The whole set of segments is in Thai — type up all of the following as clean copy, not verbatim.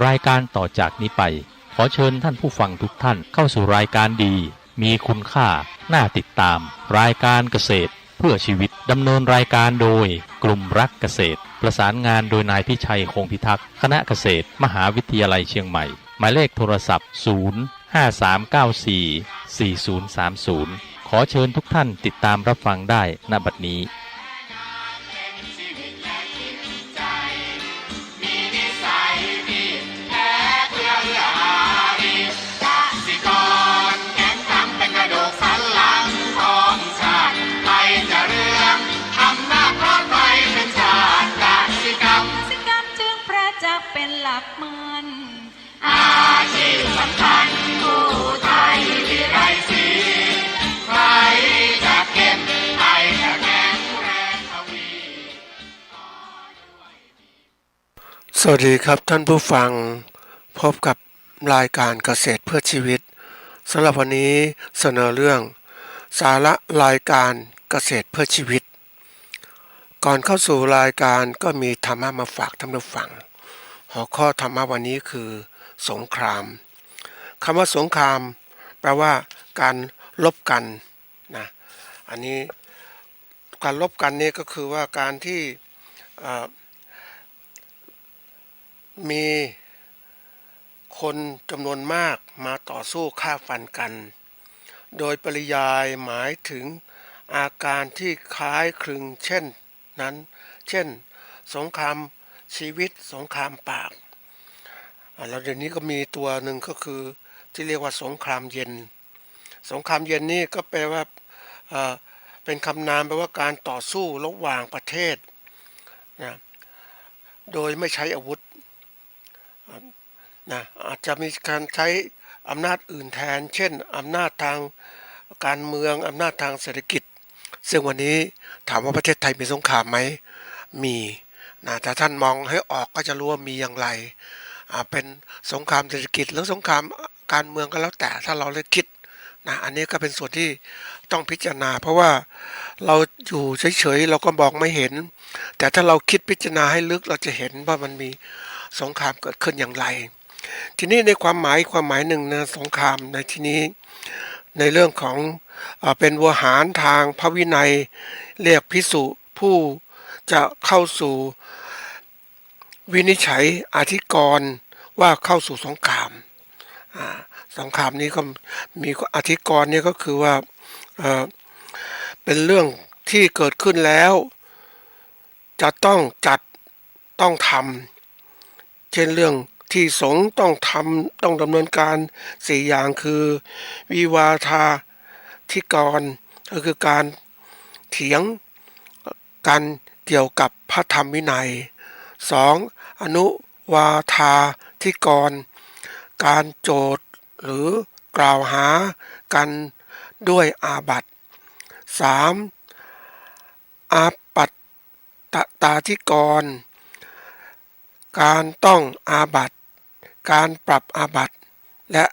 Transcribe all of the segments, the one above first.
รายการต่อจากนี้ไปขอเชิญท่านผู้ฟังทุกท่านเข้าสู่รายการดีมีคุณค่าน่าติดตามรายการเกษตรเพื่อชีวิตดำเนินรายการโดยกลุ่มรักเกษตรประสานงานโดยนายพิชัยคงพิทักษ์คณะเกษตรมหาวิทยาลัยเชียงใหม่หมายเลขโทรศัพท์053944030ขอเชิญทุกท่านติดตามรับฟังได้ณบัดนี้เป็นหลักมันอาชีพสำคัญผู้ไทยที่ไรสีใครจะเก็บใครจะแข็งแรงทวีสวัสดีครับท่านผู้ฟังพบกับรายการเกษตรเพื่อชีวิตสำหรับวันนี้เสนอเรื่องสาระรายการเกษตรเพื่อชีวิตก่อนเข้าสู่รายการก็มีธรรมะมาฝากท่านผู้ฟังหัวข้อธรรมะวันนี้คือสงครามคำว่าสงครามแปลว่าการลบกันนะอันนี้การลบกันนี่ก็คือว่าการที่มีคนจำนวนมากมาต่อสู้ฆ่าฟันกันโดยปริยายหมายถึงอาการที่คล้ายคลึงเช่นนั้นเช่นสงครามชีวิตสงครามปากแล้วเดี๋ยวนี้ก็มีตัวหนึ่งก็คือที่เรียกว่าสงครามเย็นสงครามเย็นนี่ก็แปลว่าเป็นคำนามแปลว่าการต่อสู้ระหว่างประเทศนะโดยไม่ใช้อาวุธนะอาจจะมีการใช้อำนาจอื่นแทนเช่นอำนาจทางการเมืองอำนาจทางเศรษฐกิจซึ่งวันนี้ถามว่าประเทศไทยมีสงครามไหมมีนะถ้าท่านมองให้ออกก็จะรู้ว่ามีอย่างไรเป็นสงครามเศรษฐกิจหรือสงครามการเมืองก็แล้วแต่ถ้าเราเลยคิดนะอันนี้ก็เป็นส่วนที่ต้องพิจารณาเพราะว่าเราอยู่เฉยๆเราก็มองไม่เห็นแต่ถ้าเราคิดพิจารณาให้ลึกเราจะเห็นว่ามันมีสงครามเกิดขึ้นอย่างไรทีนี้ในความหมายหนึ่งนะสงครามในที่นี้ในเรื่องของเป็นวหารทางพระวินัยเรียกภิกษุผู้จะเข้าสู่วินิจฉัยอธิกรณ์ว่าเข้าสู่สงครามสงครามนี้ก็มีอธิกรณ์นี่ก็คือว่าเป็นเรื่องที่เกิดขึ้นแล้วจะต้องจัดต้องทำเช่นเรื่องที่สงฆ์ต้องทำต้องดำเนินการ4อย่างคือวิวาทาธิกรณ์ก็คือการเถียงกันเกี่ยวกับพระธรรมวินัย2อนุวาทาธิกรณ์การโจทย์หรือกล่าวหากันด้วยอาบัติ3อาปัตตาธิกรณ์การต้องอาบัติการปรับอาบัติและ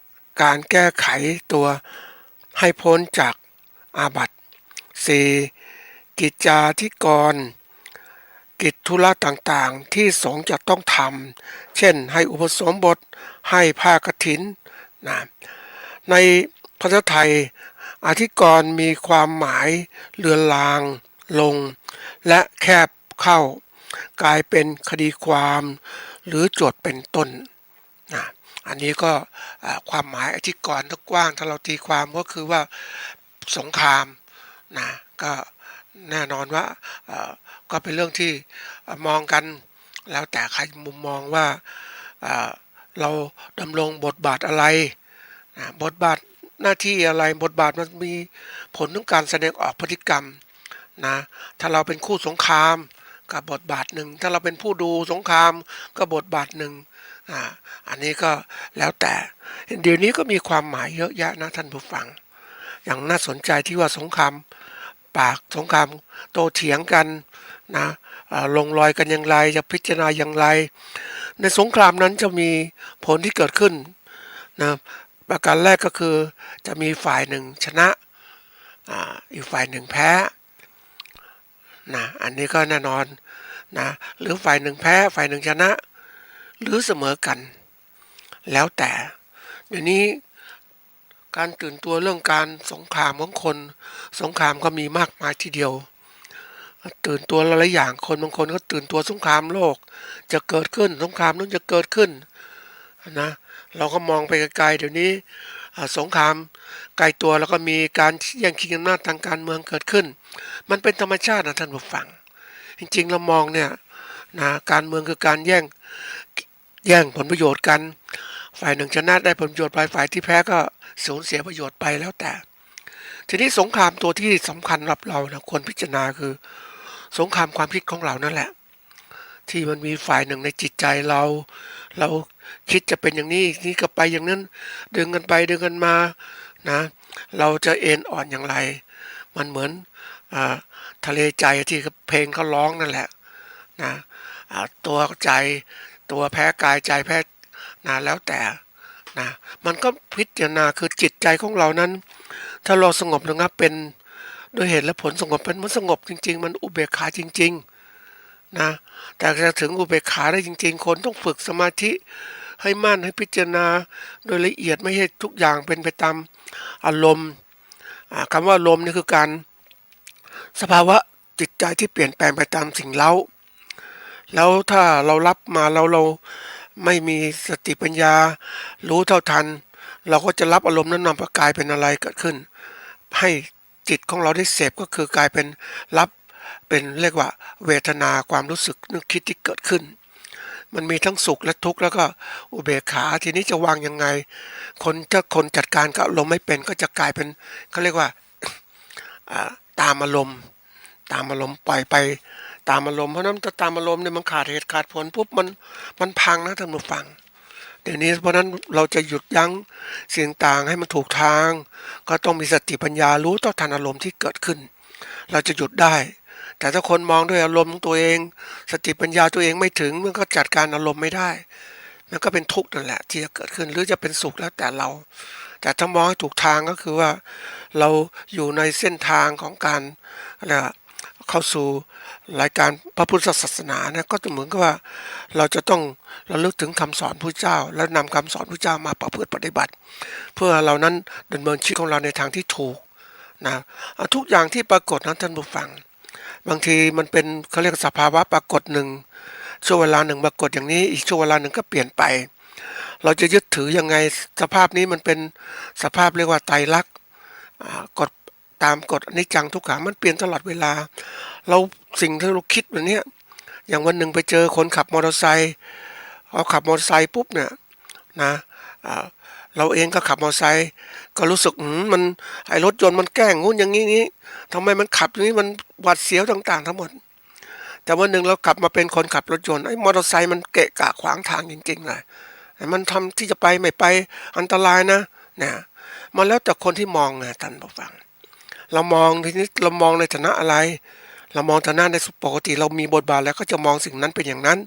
การแก้ไขตัวให้พ้นจากอาบัติ4กิจจาธิกรณ์กิจธุระต่างๆที่สงฆ์จะต้องทำเช่นให้อุปสมบทให้ผ้ากฐินนะในภาษาไทยอธิกรณ์มีความหมายเลือนลางลงและแคบเข้ากลายเป็นคดีความหรือโจทย์เป็นต้นนะอันนี้ก็ความหมายอธิกรณ์กว้างถ้าเราตีความก็คือว่าสงครามนะก็แน่นอนว่าก็เป็นเรื่องที่มองกันแล้วแต่ใครมุมมองว่าเราดำรงบทบาทอะไรบทบาทหน้าที่อะไรบทบาทมันมีผลถึงการแสดงออกพฤติกรรมนะถ้าเราเป็นคู่สงครามก็บทบาทหนึ่งถ้าเราเป็นผู้ดูสงครามก็บทบาทหนึ่งอันนี้ก็แล้วแต่เดี๋ยวนี้ก็มีความหมายเยอะแยะนะท่านผู้ฟังอย่างน่าสนใจที่ว่าสงครามปากสงครามโตเถียงกันนะลงรอยกันอย่างไรจะพิจารณาอย่างไรในสงครามนั้นจะมีผลที่เกิดขึ้นนะประการแรกก็คือจะมีฝ่ายหนึ่งชนะอีกฝ่ายหนึ่งแพ้นะอันนี้ก็แน่นอนนะหรือฝ่ายหนึ่งแพ้ฝ่ายหนึ่งชนะหรือเสมอกัน แล้วแต่เดี๋ยวนี้การตื่นตัวเรื่องการสงครามของคนสงครามก็มีมากมายทีเดียวตื่นตัวหลายๆอย่างคนบางคนก็ตื่นตัวสงครามโลกจะเกิดขึ้นสงครามนั้นจะเกิดขึ้นนะเราก็มองไปไกลๆเดี๋ยวนี้สงครามไกลตัวแล้วก็มีการแย่งชิงอำนาจทางการเมืองเกิดขึ้นมันเป็นธรรมชาตินะท่านผู้ฟังจริงๆเรามองเนี่ยนะการเมืองคือการแย่งผลประโยชน์กันฝ่ายหนึ่งชนะได้ผลประโยชน์ไปฝ่ายที่แพ้ก็สูญเสียประโยชน์ไปแล้วแต่ทีนี้สงครามตัวที่สำคัญสำหรับเรานะควรพิจารณาคือสงครามความคิดของเรานั่นแหละที่มันมีฝ่ายหนึ่งในจิตใจเราคิดจะเป็นอย่างนี้นี่ก็ไปอย่างนั้นดึงกันไปดึงกันมานะเราจะเอ็นอ่อนอย่างไรมันเหมือนทะเลใจที่เพลงเขาร้องนั่นแหละนะตัวใจตัวแพ้กายใจแพ้นะแล้วแต่นะมันก็พิจารณาคือจิตใจของเรานั้นถ้าเราสงบระงับเป็นด้วยเหตุและผลสงบเป็นมันสงบจริงๆมันอุเบกขาจริงๆนะแต่จะถึงอุเบกขาได้จริงๆคนต้องฝึกสมาธิให้มั่นให้พิจารณาโดยละเอียดไม่ให้ทุกอย่างเป็นไปตามอารมณ์คำว่าอารมณ์นี่คือการสภาวะจิตใจที่เปลี่ยนแปลงไปตามสิ่งเร้าแล้วถ้าเรารับมาเราไม่มีสติปัญญารู้เท่าทันเราก็จะรับอารมณ์นั้นนำไปกลายเป็นอะไรเกิดขึ้นให้จิตของเราได้เสพก็คือกลายเป็นรับเป็นเรียกว่าเวทนาความรู้สึกนึกคิดที่เกิดขึ้นมันมีทั้งสุขและทุกข์แล้วก็อุเบกขาทีนี้จะวางยังไงถ้าคนจัดการกับอารมณ์ไม่เป็นก็จะกลายเป็นเขาเรียกว่าตามอารมณ์ปล่อยไปตามอารมณ์เพราะนั้นถ้าตามอารมณ์เนี่ยมันขาดเหตุขาดผลปุ๊บมันพังนะท่านผู้ฟังเดี๋ยวนี้เพราะนั้นเราจะหยุดยั้งสิ่งต่างให้มันถูกทางก็ต้องมีสติปัญญารู้ต่อทันอารมณ์ที่เกิดขึ้นเราจะหยุดได้แต่ถ้าคนมองด้วยอารมณ์ของตัวเองสติปัญญาตัวเองไม่ถึงมันก็จัดการอารมณ์ไม่ได้มันก็เป็นทุกข์นั่นแหละที่จะเกิดขึ้นหรือจะเป็นสุขแล้วแต่เราแต่ถ้ามองให้ถูกทางก็คือว่าเราอยู่ในเส้นทางของการอะไรเข้าสู่รายการพระพุทธศาสนานะก็จะเหมือนกับว่าเราจะต้องระลึกถึงคำสอนพระเจ้าแล้วนำคำสอนพระเจ้ามาประพฤติปฏิบัติเพื่อเรานั้นดำเนินชีวิตของเราในทางที่ถูกนะทุกอย่างที่ปรากฏนั้นท่านผู้ฟังบางทีมันเป็นเขาเรียกสภาวะปรากฏหนึ่งช่วงเวลาหนึ่งปรากฏอย่างนี้อีกช่วงเวลาหนึ่งก็เปลี่ยนไปเราจะยึดถือยังไงสภาพนี้มันเป็นสภาพเรียกว่าไตรลักษณ์กฎตามกฎอนิจจังทุกขังมันเปลี่ยนตลอดเวลาเราสิ่งที่เราคิดแบบนี้อย่างวันหนึ่งไปเจอคนขับมอเตอร์ไซค์เขาขับมอเตอร์ไซค์ปุ๊บเนี่ยนะเราเองก็ขับมอเตอร์ไซค์ก็รู้สึกมันไอ้รถยนต์มันแกล้งงู้นอย่างนี้ทำไมมันขับอย่างนี้มันหวาดเสียวต่างๆทั้งหมดแต่วันหนึ่งเรากลับมาเป็นคนขับรถยนต์ไอ้มอเตอร์ไซค์มันเกะกะขวางทางจริงๆเลยมันทำที่จะไปไม่ไปอันตรายนะเนี่ยมันแล้วแต่คนที่มองไงท่านผู้ฟังเรามองทีนี้เรามองในฐานะอะไรเรามองฐานะในปกติเรามีบทบาทแล้วก็จะมองสิ่งนั้นเป็นอย่างนั้น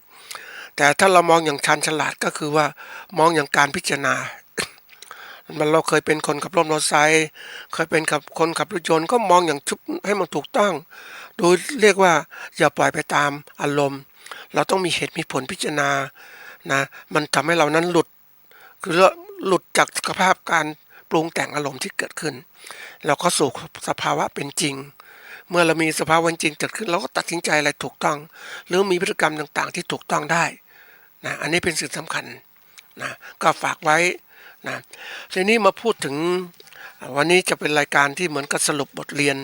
แต่ถ้าเรามองอย่างชันฉลาดก็คือว่ามองอย่างการพิจารณามันเราเคยเป็นคนขับรถมอเตอร์ไซค์เคยเป็นคนขับรถยนต์ก็มองอย่างชุบให้มันถูกต้องโดยเรียกว่าอย่าปล่อยไปตามอารมณ์เราต้องมีเหตุมีผลพิจารณานะมันทำให้เรานั้นหลุดจากสภาพการปรุงแต่งอารมณ์ที่เกิดขึ้นเราก็สู่สภาวะเป็นจริงเมื่อเรามีสภาวะจริงเกิดขึ้นเราก็ตัดสินใจอะไรถูกต้องหรือมีพฤติกรรมต่างๆที่ถูกต้องได้นะอันนี้เป็นสิ่งสำคัญนะก็ฝากไว้นะทีนี้มาพูดถึงวันนี้จะเป็นรายการที่เหมือนกับสรุปบทเรียน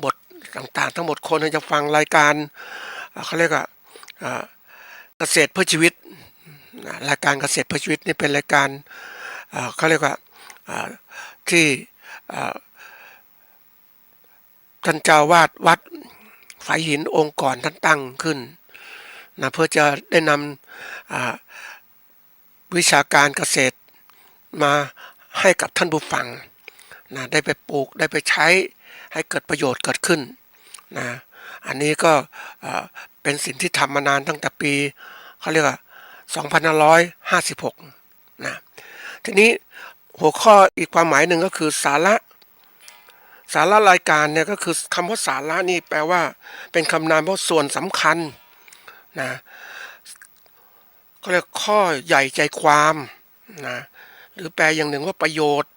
บทต่างๆทั้งหมดคนจะฟังรายการเขาเรียกว่าเกษตรเพื่อชีวิตรายการเกษตรเพื่อชีวิตนี่เป็นรายการเขาเรียกว่าที่ท่านเจ้าวาดวัดฝายหินองค์ก่อนท่านตั้งขึ้นนะเพื่อจะได้นำวิชาการเกษตรมาให้กับท่านผู้ฟังนะได้ไปปลูกได้ไปใช้ให้เกิดประโยชน์เกิดขึ้นนะอันนี้ก็เป็นสิ่งที่ทำมานานตั้งแต่ปีเขาเรียกว่า2556นะทีนี้หัวข้ออีกความหมายหนึ่งก็คือสาระรายการเนี่ยก็คือคำว่าสาระนี่แปลว่าเป็นคำนามเพราะส่วนสำคัญ นะก็เรียกข้อใหญ่ใจความ นะหรือแปลอย่างหนึ่งว่าประโยชน์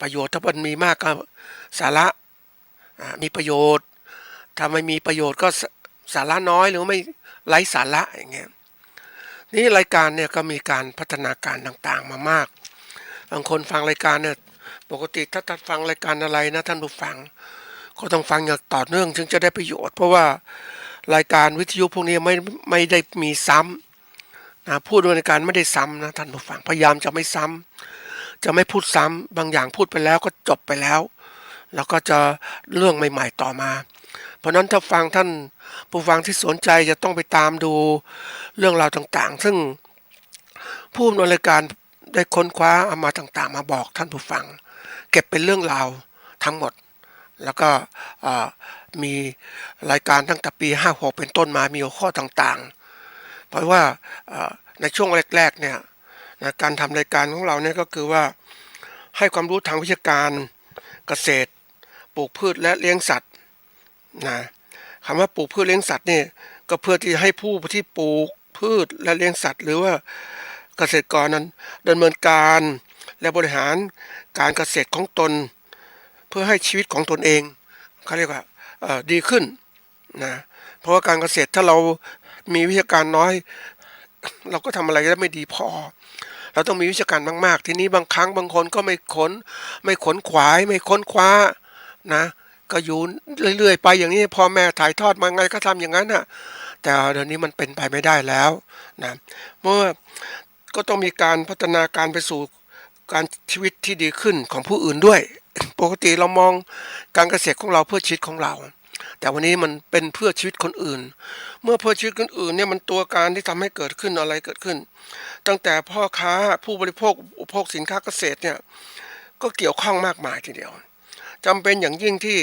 ประโยชน์ถ้ามันมีมากก็สาระมีประโยชน์ถ้าไม่มีประโยชน์ก็สาระน้อยหรือไม่ไร้สาระอย่างเงี้ยนี่รายการเนี่ยก็มีการพัฒนาการต่างๆมามากบางคนฟังรายการเนี่ยปกติถ้าท่านฟังรายการอะไรนะท่านผู้ฟังก็ต้องฟังอย่างต่อเนื่องจึงจะได้ประโยชน์เพราะว่ารายการวิทยุพวกนี้ไม่ได้มีซ้ำนะพูดในการไม่ได้ซ้ำนะท่านผู้ฟังพยายามจะไม่ซ้ำจะไม่พูดซ้ำบางอย่างพูดไปแล้วก็จบไปแล้วแล้วก็จะเรื่องใหม่ๆต่อมาเพราะนั้นถ้าฟังท่านผู้ฟังที่สนใจจะต้องไปตามดูเรื่องราวต่างๆซึ่งผู้ดำเนินรายการได้ค้นคว้าเอามาต่างๆมาบอกท่านผู้ฟังเก็บเป็นเรื่องราวทั้งหมดแล้วก็มีรายการตั้งแต่ปี56เป็นต้นมามีหัวข้อต่างๆเพราะว่าในช่วงแรกๆเนี่ยการทำรายการของเราเนี่ยก็คือว่าให้ความรู้ทางวิชาการเกษตรปลูกพืชและเลี้ยงสัตว์นะคำว่าปลูกพืชเลี้ยงสัตว์นี่ก็เพื่อที่ให้ผู้ที่ปลูกพืชและเลี้ยงสัตว์หรือว่าเกษตรกรนั้นดำเนินการและบริหารการเกษตรของตนเพื่อให้ชีวิตของตนเองเขาเรียกว่าดีขึ้นนะเพราะว่าการเกษตรถ้าเรามีวิชาการน้อยเราก็ทำอะไรได้ไม่ดีพอเราต้องมีวิชาการมากๆทีนี้บางครั้งบางคนก็ไม่ขนขวายไม่ค้นคว้านะก็อยู่เรื่อยๆไปอย่างนี้พ่อแม่ถ่ายทอดมาไงก็ทำอย่างนั้นน่ะแต่เดี๋ยวนี้มันเป็นไปไม่ได้แล้วนะเมื่อก็ต้องมีการพัฒนาการไปสู่การชีวิตที่ดีขึ้นของผู้อื่นด้วยปกติเรามองการเกษตรของเราเพื่อชีวิตของเราแต่วันนี้มันเป็นเพื่อชีวิตคนอื่นเมื่อเพื่อชีวิตคนอื่นเนี่ยมันตัวการที่ทำให้เกิดขึ้นอะไรเกิดขึ้นตั้งแต่พ่อค้าผู้บริโภคอุปโภคสินค้าเกษตรเนี่ยก็เกี่ยวข้องมากมายทีเดียวจำเป็นอย่างยิ่งที่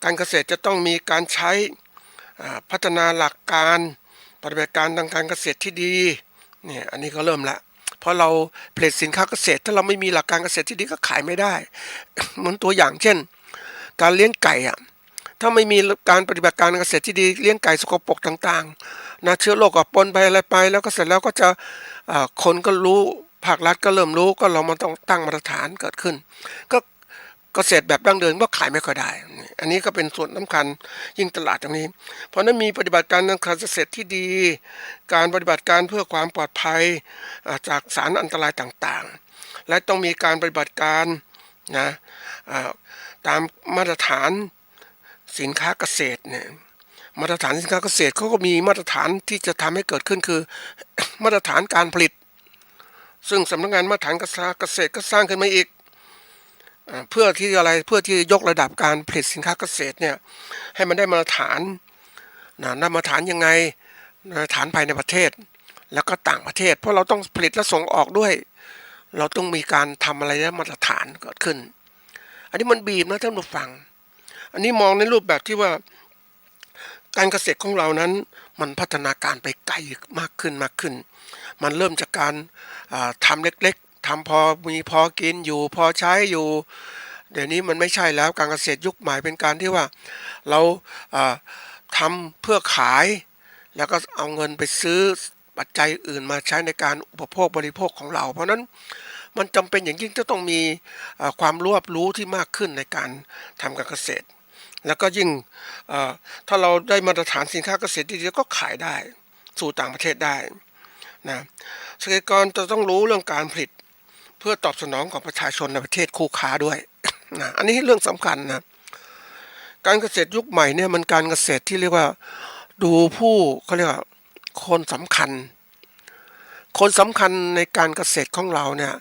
การเกษตรจะต้องมีการใช้พัฒนาหลักการปฏิบัติการทางการเกษตรที่ดีเนี่ยอันนี้ก็เริ่มละเพราะเราผลิตสินค้าเกษตรถ้าเราไม่มีหลักการเกษตรที่ดีก็ขายไม่ได้ เหมือนตัวอย่างเช่นการเลี้ยงไก่ถ้าไม่มีการปฏิบัติการเกษตรที่ดีเลี้ยงไก่สกปรกต่างๆนะเชื้อโรคก็ปนไปอะไรไปแล้วก็เสร็จแล้วก็จะคนก็รู้ภาครัฐก็เริ่มรู้ก็เรามาต้องตั้งมาตรฐานเกิดขึ้นก็เกษตรแบบดั้งเดิมก็ขายไม่ค่อยได้อันนี้ก็เป็นส่วนสำคัญยิ่งตลาดตรงนี้เพราะนั้นมีปฏิบัติการทางการเกษตรที่ดีการปฏิบัติการเพื่อความปลอดภัยจากสารอันตรายต่างๆและต้องมีการปฏิบัติการนะตามมาตรฐานสินค้าเกษตรเนี่ยมาตรฐานสินค้าเกษตรเขาก็มีมาตรฐานที่จะทำให้เกิดขึ้นคือ มาตรฐานการผลิตซึ่งสำนักงานมาตรฐานเกษตรก็สร้างขึ้นมาอีกเพื่อที่อะไรเพื่อที่ยกระดับการผลิตสินค้าเกษตรเนี่ยให้มันได้มาตรฐานมาตรฐานยังไงมาตรฐานภายในประเทศแล้วก็ต่างประเทศเพราะเราต้องผลิตและส่งออกด้วยเราต้องมีการทำอะไรได้มาตรฐานเกิดขึ้นอันนี้มันบีบนะท่านผู้ฟังอันนี้มองในรูปแบบที่ว่าการเกษตรของเรานั้นมันพัฒนาการไปไกลมากขึ้นมันเริ่มจากการทำเล็กๆทำพอกินอยู่พอใช้อยู่เดี๋ยวนี้มันไม่ใช่แล้วการเกษตรยุคใหม่เป็นการที่ว่าเราทำเพื่อขายแล้วก็เอาเงินไปซื้อปัจจัยอื่นมาใช้ในการอุปโภคบริโภคของเราเพราะนั้นมันจำเป็นอย่างยิ่งจะต้องมีความรอบรู้ที่มากขึ้นในการทำการเกษตรแล้วก็ยิ่งถ้าเราได้มาตรฐานสินค้าเกษตรดีๆก็ขายได้สู่ต่างประเทศได้นะเกษตรกรจะต้องรู้เรื่องการผลิตเพื่อตอบสนองของประชาชนในประเทศคู่ค้าด้วยนะอันนี้เรื่องสำคัญนะการเกษตรยุคใหม่เนี่ยมันการเกษตรที่เรียกว่าดูผู้เขาเรียกว่าคนสำคัญในการเกษตรของเราเนี่ย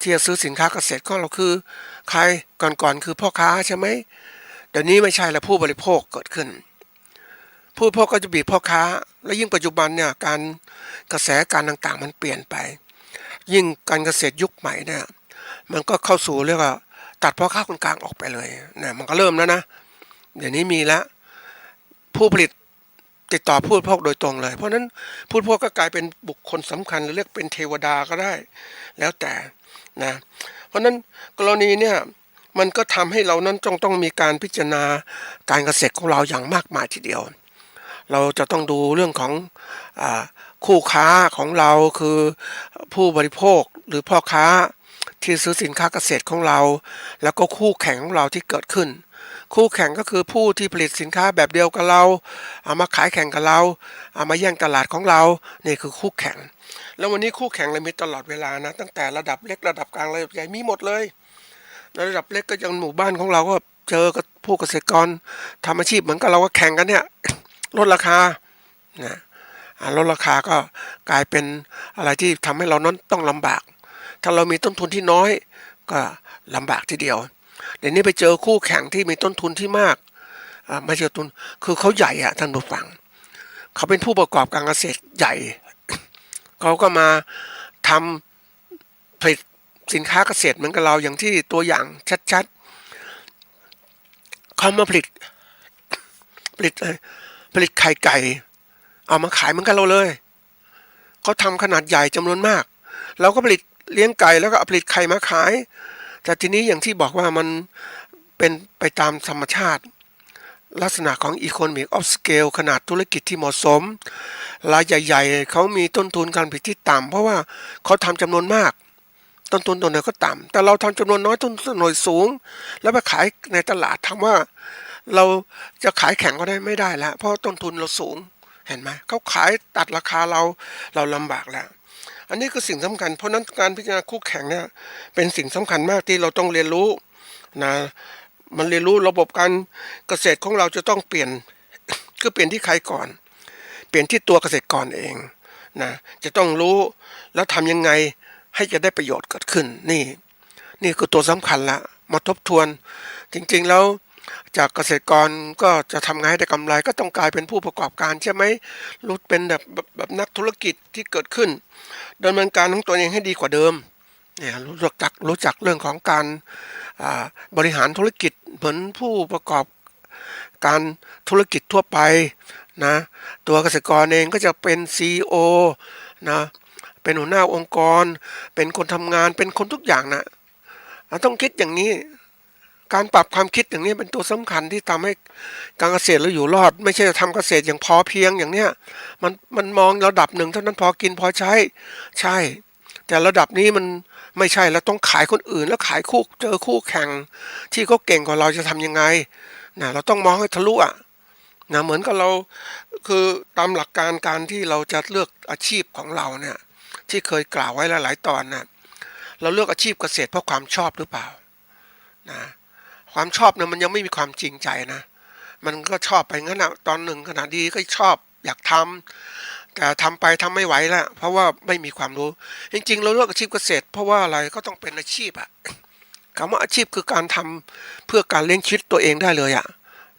ที่จะซื้อสินค้าเกษตรของเราคือใครก่อนคือพ่อค้าใช่ไหมเดี๋ยวนี้ไม่ใช่แล้วผู้บริโภคเกิดขึ้นผู้บริโภคก็จะบีบพ่อค้าและยิ่งปัจจุบันเนี่ยการกระแสการต่างๆมันเปลี่ยนไปยิ่งการเกษตรยุคใหม่เนี่ยมันก็เข้าสู่เรียกว่าตัดพ่อค้าคนกลางออกไปเลยเนี่ยมันก็เริ่มแล้วนะเดี๋ยวนี้มีแล้วผู้ผลิตติดต่อผู้บริโภคโดยตรงเลยเพราะนั้นผู้บริโภคก็กลายเป็นบุคคลสำคัญหรือเรียกเป็นเทวดาก็ได้แล้วแต่นะเพราะนั้นกรณีเนี่ยมันก็ทำให้เรานั้นต้องมีการพิจารณาการเกษตรของเราอย่างมากมายทีเดียวเราจะต้องดูเรื่องของ คู่ค้าของเราคือผู้บริโภคหรือพ่อค้าที่ซื้อสินค้าเกษตรของเรา แล้วก็คู่แข่งของเราที่เกิดขึ้น คู่แข่งก็คือผู้ที่ผลิตสินค้าแบบเดียวกับเราเอามาขายแข่งกับเราเอามาแย่งตลาดของเรานี่คือคู่แข่งแล้ววันนี้คู่แข่งเรามีตลอดเวลานะตั้งแต่ระดับเล็กระดับกลางระดับใหญ่มีหมดเลยระดับเล็กก็ยังหมู่บ้านของเราก็เจอกับผู้เกษตรกรทำอาชีพเหมือนกับเราก็แข่งกันเนี่ยลดราคานะลดราคาก็กลายเป็นอะไรที่ทำให้เรานั้นต้องลำบากถ้าเรามีต้นทุนที่น้อยก็ลำบากทีเดียวเดี๋ยวนี้ไปเจอคู่แข่งที่มีต้นทุนที่มากไม่ใช่ต้นคือเขาใหญ่อะท่านผู้ฟังเขาเป็นผู้ประกอบการเกษตรใหญ่เขาก็มาทำผลิตสินค้าเกษตรเหมือนกับเราอย่างที่ตัวอย่างชัดๆเขามาผลิตไข่ไก่เอามาขายเหมือนกันเราเลยเขาทำขนาดใหญ่จำนวนมากเราก็ผลิตเลี้ยงไก่แล้วก็ผลิตไข่มาขายแต่ทีนี้อย่างที่บอกว่ามันเป็นไปตามธรรมชาติลักษณะของ Economy of Scale ขนาดธุรกิจที่เหมาะสมรายใหญ่ๆเขามีต้นทุนการผลิตที่ต่ำเพราะว่าเขาทำจำนวนมากต้นทุนตัวหน่อยก็ต่ำแต่เราทำจำนวนน้อยต้นทุนหน่อยสูงแล้วไปขายในตลาดถามว่าเราจะขายแข่งก็ได้ไม่ได้แล้วเพราะต้นทุนเราสูงเห็นไหมเขาขายตัดราคาเราลำบากแล้วอันนี้คือสิ่งสำคัญเพราะนั้นการพิจารณาคู่แข่งเนี่ยเป็นสิ่งสำคัญมากที่เราต้องเรียนรู้นะมันเรียนรู้ระบบการเกษตรของเราจะต้องเปลี่ยนคือเปลี่ยนที่ใครก่อนเปลี่ยนที่ตัวเกษตรกรเองนะจะต้องรู้แล้วทำยังไงให้จะได้ประโยชน์เกิดขึ้นนี่คือตัวสำคัญละมาทบทวนจริงๆแล้วจากเกษตรกรก็จะทำไงให้ได้กำไรก็ต้องกลายเป็นผู้ประกอบการใช่ไหมรู้เป็นแบบนักธุรกิจที่เกิดขึ้นดำเนินการของตัวเองให้ดีกว่าเดิมเนี่ยรู้จักเรื่องของการบริหารธุรกิจเหมือนผู้ประกอบการธุรกิจทั่วไปนะตัวเกษตรกรเองก็จะเป็น CEO นะเป็นหัวหน้าองค์กรเป็นคนทำงานเป็นคนทุกอย่างนะต้องคิดอย่างนี้การปรับความคิดอย่างนี้เป็นตัวสำคัญที่ทำให้การเกษตรเราอยู่รอดไม่ใช่ทำเกษตรอย่างพอเพียงอย่างเนี้ยมันมองระดับหนึ่งเท่านั้นพอกินพอใช่แต่ระดับนี้มันไม่ใช่เราต้องขายคนอื่นแล้วขายเจอคู่แข่งที่เขาเก่งกว่าเราจะทำยังไงนะเราต้องมองให้ทะลุนะเหมือนกับเราคือตามหลักการที่เราจะเลือกอาชีพของเราเนี่ยที่เคยกล่าวไว้หลายๆตอนนะเราเลือกอาชีพเกษตรเพราะความชอบหรือเปล่านะความชอบเนี่ยมันยังไม่มีความจริงใจนะมันก็ชอบไปงั้นนะตอนหนึ่งขณะดีก็ชอบอยากทำแต่ทำไปทำไม่ไหวแล้วเพราะว่าไม่มีความรู้จริงๆเราเลือกอาชีพเกษตรเพราะว่าอะไรก็ต้องเป็นอาชีพคำว่าอาชีพคือการทำเพื่อการเลี้ยงชีวิตตัวเองได้เลย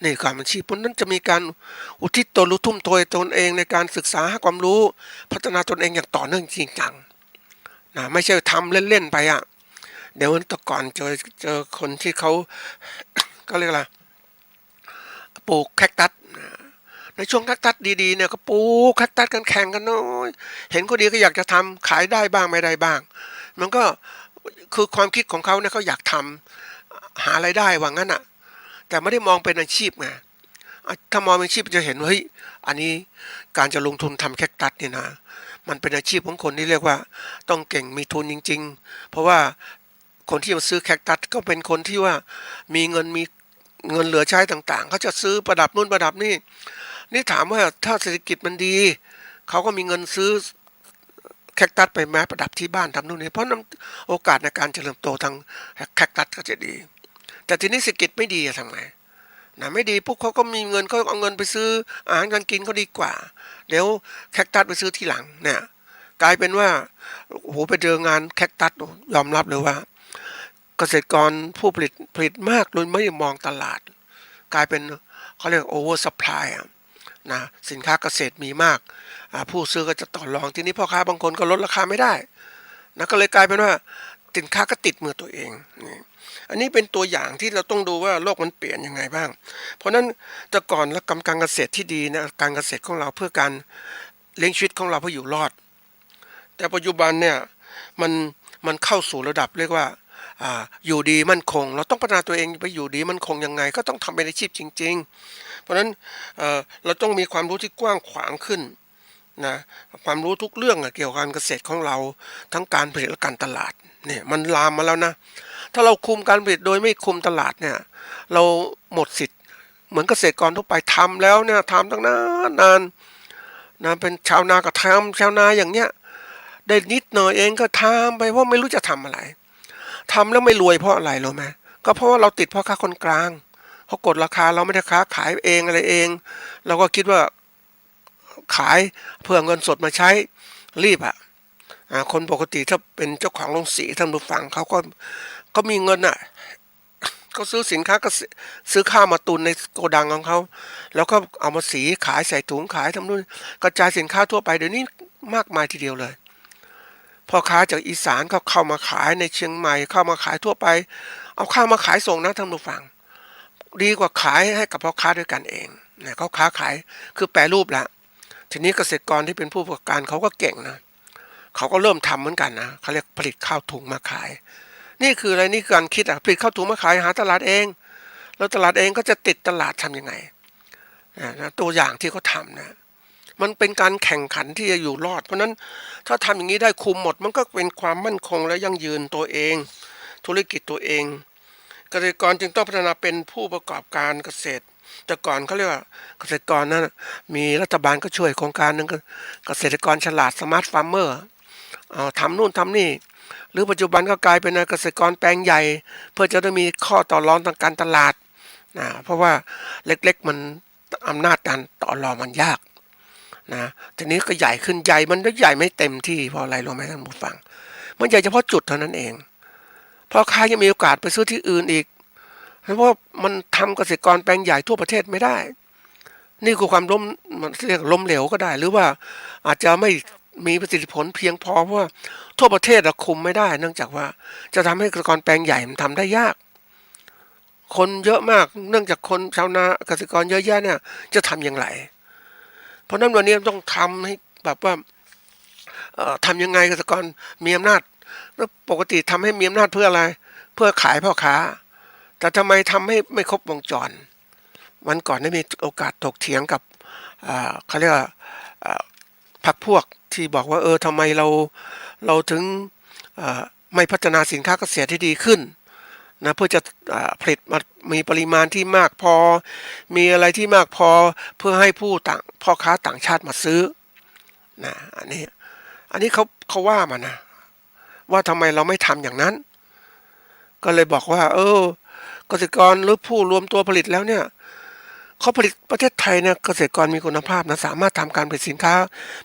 นี่การอาชีพเพราะนั้นจะมีการอุทิศตนรู้ทุ่มตนเองในการศึกษาหาความรู้พัฒนาตนเองอย่างต่อเนื่องจริงจังนะไม่ใช่ทำเล่นๆไปเดี๋ยวตะก่อนเจอคนที่เขาก็เรียกอะไรปลูกแคคตัสในช่วงแคคตัสดีๆเนี่ยก็ปลูกแคคตัสกันแข่งกันน้อยเห็นคนดีก็อยากจะทำขายได้บ้างไม่ได้บ้างมันก็คือความคิดของเขาเนี่ยเขาอยากทำหารายได้ว่างั้นแต่ไม่ได้มองเป็นอาชีพไงถ้ามองเป็นอาชีพจะเห็นว่าเฮ้ยอันนี้การจะลงทุนทำแคคตัสเนี่ยนะมันเป็นอาชีพของคนที่เรียกว่าต้องเก่งมีทุนจริงๆเพราะว่าคนที่มาซื้อแคคตัสก็เป็นคนที่ว่ามีเงินเหลือใช้ต่างๆเขาจะซื้อประดับนู่นประดับนี่ถามว่าถ้าเศรษฐกิจมันดีเขาก็มีเงินซื้อแคคตัสไปแม้ประดับที่บ้านทำนู่นนี่เพราะโอกาสในการเจริญโตทางแคคตัสก็จะดีแต่ทีนี้เศรษฐกิจไม่ดีทำไงนะไม่ดีพวกเขาก็มีเงินเขาเอาเงินไปซื้ออาหารการกินเขาดีกว่าเดี๋ยวแคคตัสไปซื้อทีหลังเนี่ยกลายเป็นว่าโอ้โหไปเจองานแคคตัสยอมรับเลยว่าเกษตรกรผู้ผลิตมากโดยไม่มองตลาดกลายเป็นเขาเรียกโอเวอร์ซัพพลายนะสินค้าเกษตรมีมากผู้ซื้อก็จะต่อรองทีนี้พ่อค้าบางคนก็ลดราคาไม่ได้นะก็เลยกลายเป็นว่าสินค้าก็ติดมือตัวเองอันนี้เป็นตัวอย่างที่เราต้องดูว่าโลกมันเปลี่ยนยังไงบ้างเพราะนั้นแต่ก่อนและการเกษตรที่ดีนะการเกษตรของเราเพื่อการเลี้ยงชีวิตของเราเพื่ออยู่รอดแต่ปัจจุบันเนี่ยมันเข้าสู่ระดับเรียกว่าอยู่ดีมั่นคงเราต้องพัฒนาตัวเองไปอยู่ดีมั่นคงยังไงก็ต้องทำเป็นอาชีพจริงๆเพราะฉะนั้นเราต้องมีความรู้ที่กว้างขวางขึ้น นะความรู้ทุกเรื่องเกี่ยวกับการเกษตรของเราทั้งการผลิตและการตลาดเนี่ยมันลามมาแล้วนะถ้าเราคุมการผลิตโดยไม่คุมตลาดเนี่ยเราหมดสิทธิ์เหมือนเกษตรกรทั่วไปทำแล้วเนี่ยทำตั้งนานนะเป็นชาวนาก็ทำชาวนาอย่างเนี้ยได้นิดหน่อยเองก็ทำไปเพราะไม่รู้จะทำอะไรทำแล้วไม่รวยเพราะอะไรรู้ไหมก็เพราะว่าเราติดพ่อค้าคนกลางเขากดราคาเราไม่ได้ค้าขายเองอะไรเองเราก็คิดว่าขายเพื่อเงินสดมาใช้รีบคนปกติถ้าเป็นเจ้าของโรงสีท่านผู้ฟังเขาก็มีเงินก็ซื้อสินค้าก็ซื้อข้าวมาตุนในโกดังของเขาแล้วก็เอามาสีขายใส่ถุงขายทำนู่นกระจายสินค้าทั่วไปเดี๋ยวนี้มากมายทีเดียวเลยพ่อค้าจากอีสานก็เข้ามาขายในเชียงใหม่เข้ามาขายทั่วไปเอาข้าวมาขายส่งนะท่านผู้ฟังดีกว่าขายให้กับพ่อค้าด้วยกันเองเนี่ยเขาค้าขายคือแปรรูปแล้วทีนี้เกษตรกรที่เป็นผู้ประกอบการเขาก็เก่งนะเขาก็เริ่มทำเหมือนกันนะเขาเรียกผลิตข้าวถุงมาขายนี่คืออะไรนี่คือการคิดผลิตข้าวถุงมาขายหาตลาดเองแล้วตลาดเองก็จะติดตลาดทำยังไงนะตัวอย่างที่เขาทำนะมันเป็นการแข่งขันที่จะอยู่รอดเพราะนั้นถ้าทำอย่างนี้ได้คุมหมดมันก็เป็นความมั่นคงและยั่งยืนตัวเองธุรกิจตัวเองเกษตรกรจึงต้องพัฒนาเป็นผู้ประกอบการเกษตรแต่ก่อนเขาเรียกว่าเกษตรกรนั้นมีรัฐบาลก็ช่วยโครงการนึงเกษตรกรฉลาดสมาร์ทฟาร์มเมอร์ทำนู่นทำนี่หรือปัจจุบันก็กลายเป็นเกษตรกรแปลงใหญ่เพื่อจะได้มีข้อต่อรองทางการตลาดเพราะว่าเล็กๆมันอำนาจการต่อรองมันยากนะทีนี้ก็ใหญ่ขึ้นใหญ่มันก็ใหญ่ไม่เต็มที่เพราะอะไรรู้ไหมท่านผู้ฟังมันใหญ่เฉพาะจุดเท่านั้นเองเพราะค้ายังมีโอกาสไปซื้อที่อื่นอีกเพราะมันทำเกษตรกรแปลงใหญ่ทั่วประเทศไม่ได้นี่คือความมันเรียกล้มเหลวก็ได้หรือว่าอาจจะไม่มีประสิทธิผลเพียงพอเพราะว่าทั่วประเทศเราคุมไม่ได้เนื่องจากว่าจะทำให้เกษตรกรแปลงใหญ่มันทำได้ยากคนเยอะมากเนื่องจากคนชาวนาเกษตรกรเยอะแยะเนี่ยจะทำอย่างไรเพราะนั้นวันนี้ต้องทำให้แบบว่าทำยังไงเกษตรกรมีอำนาจแล้วปกติทำให้มีอำนาจเพื่ออะไรเพื่อขายพ่อค้าแต่ทำไมทำให้ไม่ครบวงจรวันก่อนได้มีโอกาสถกเถียงกับเขาเรียกว่าพรรคพวกที่บอกว่าทำไมเราถึงไม่พัฒนาสินค้าเกษตรที่ดีขึ้นนะเพื่อจะผลิตมีปริมาณที่มากพอมีอะไรที่มากพอเพื่อให้พ่อค้าต่างชาติมาซื้อนะอันนี้เขาว่ามานะว่าทำไมเราไม่ทำอย่างนั้นก็เลยบอกว่าเกษตรกรหรือผู้รวมตัวผลิตแล้วเนี่ยเขาผลิตประเทศไทยเนี่ยเกษตรกรมีคุณภาพนะสามารถทำการผลิตสินค้า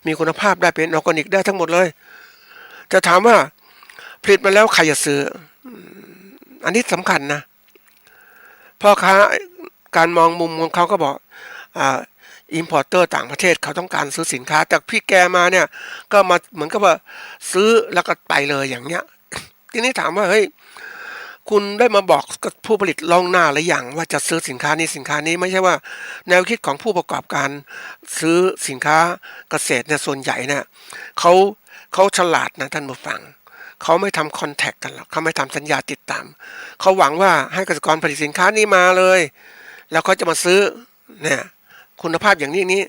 มีคุณภาพได้เป็นออร์แกนิกได้ทั้งหมดเลยจะถามว่าผลิตมาแล้วใครจะซื้ออันนี้สำคัญนะพ่อค้าการมองมุมของเขาก็บอกอิมพอร์เตอร์ต่างประเทศเขาต้องการซื้อสินค้าจากพี่แกมาเนี่ยก็มาเหมือนกับว่าซื้อแล้วก็ไปเลยอย่างเงี้ยทีนี้ถามว่าเฮ้ยคุณได้มาบอกกับผู้ผลิตล่วงหน้าหรือยังว่าจะซื้อสินค้านี้ไม่ใช่ว่าแนวคิดของผู้ประกอบการซื้อสินค้าเกษตรเนี่ยส่วนใหญ่เนี่ยเขาฉลาดนะท่านผู้ฟังเขาไม่ทำคอนแทคกันหรอกเขาไม่ทำสัญญาติดตามเขาหวังว่าให้เกษตรกรผลิตสินค้านี้มาเลยแล้วเขาจะมาซื้อเนี่ยคุณภาพอย่างนี้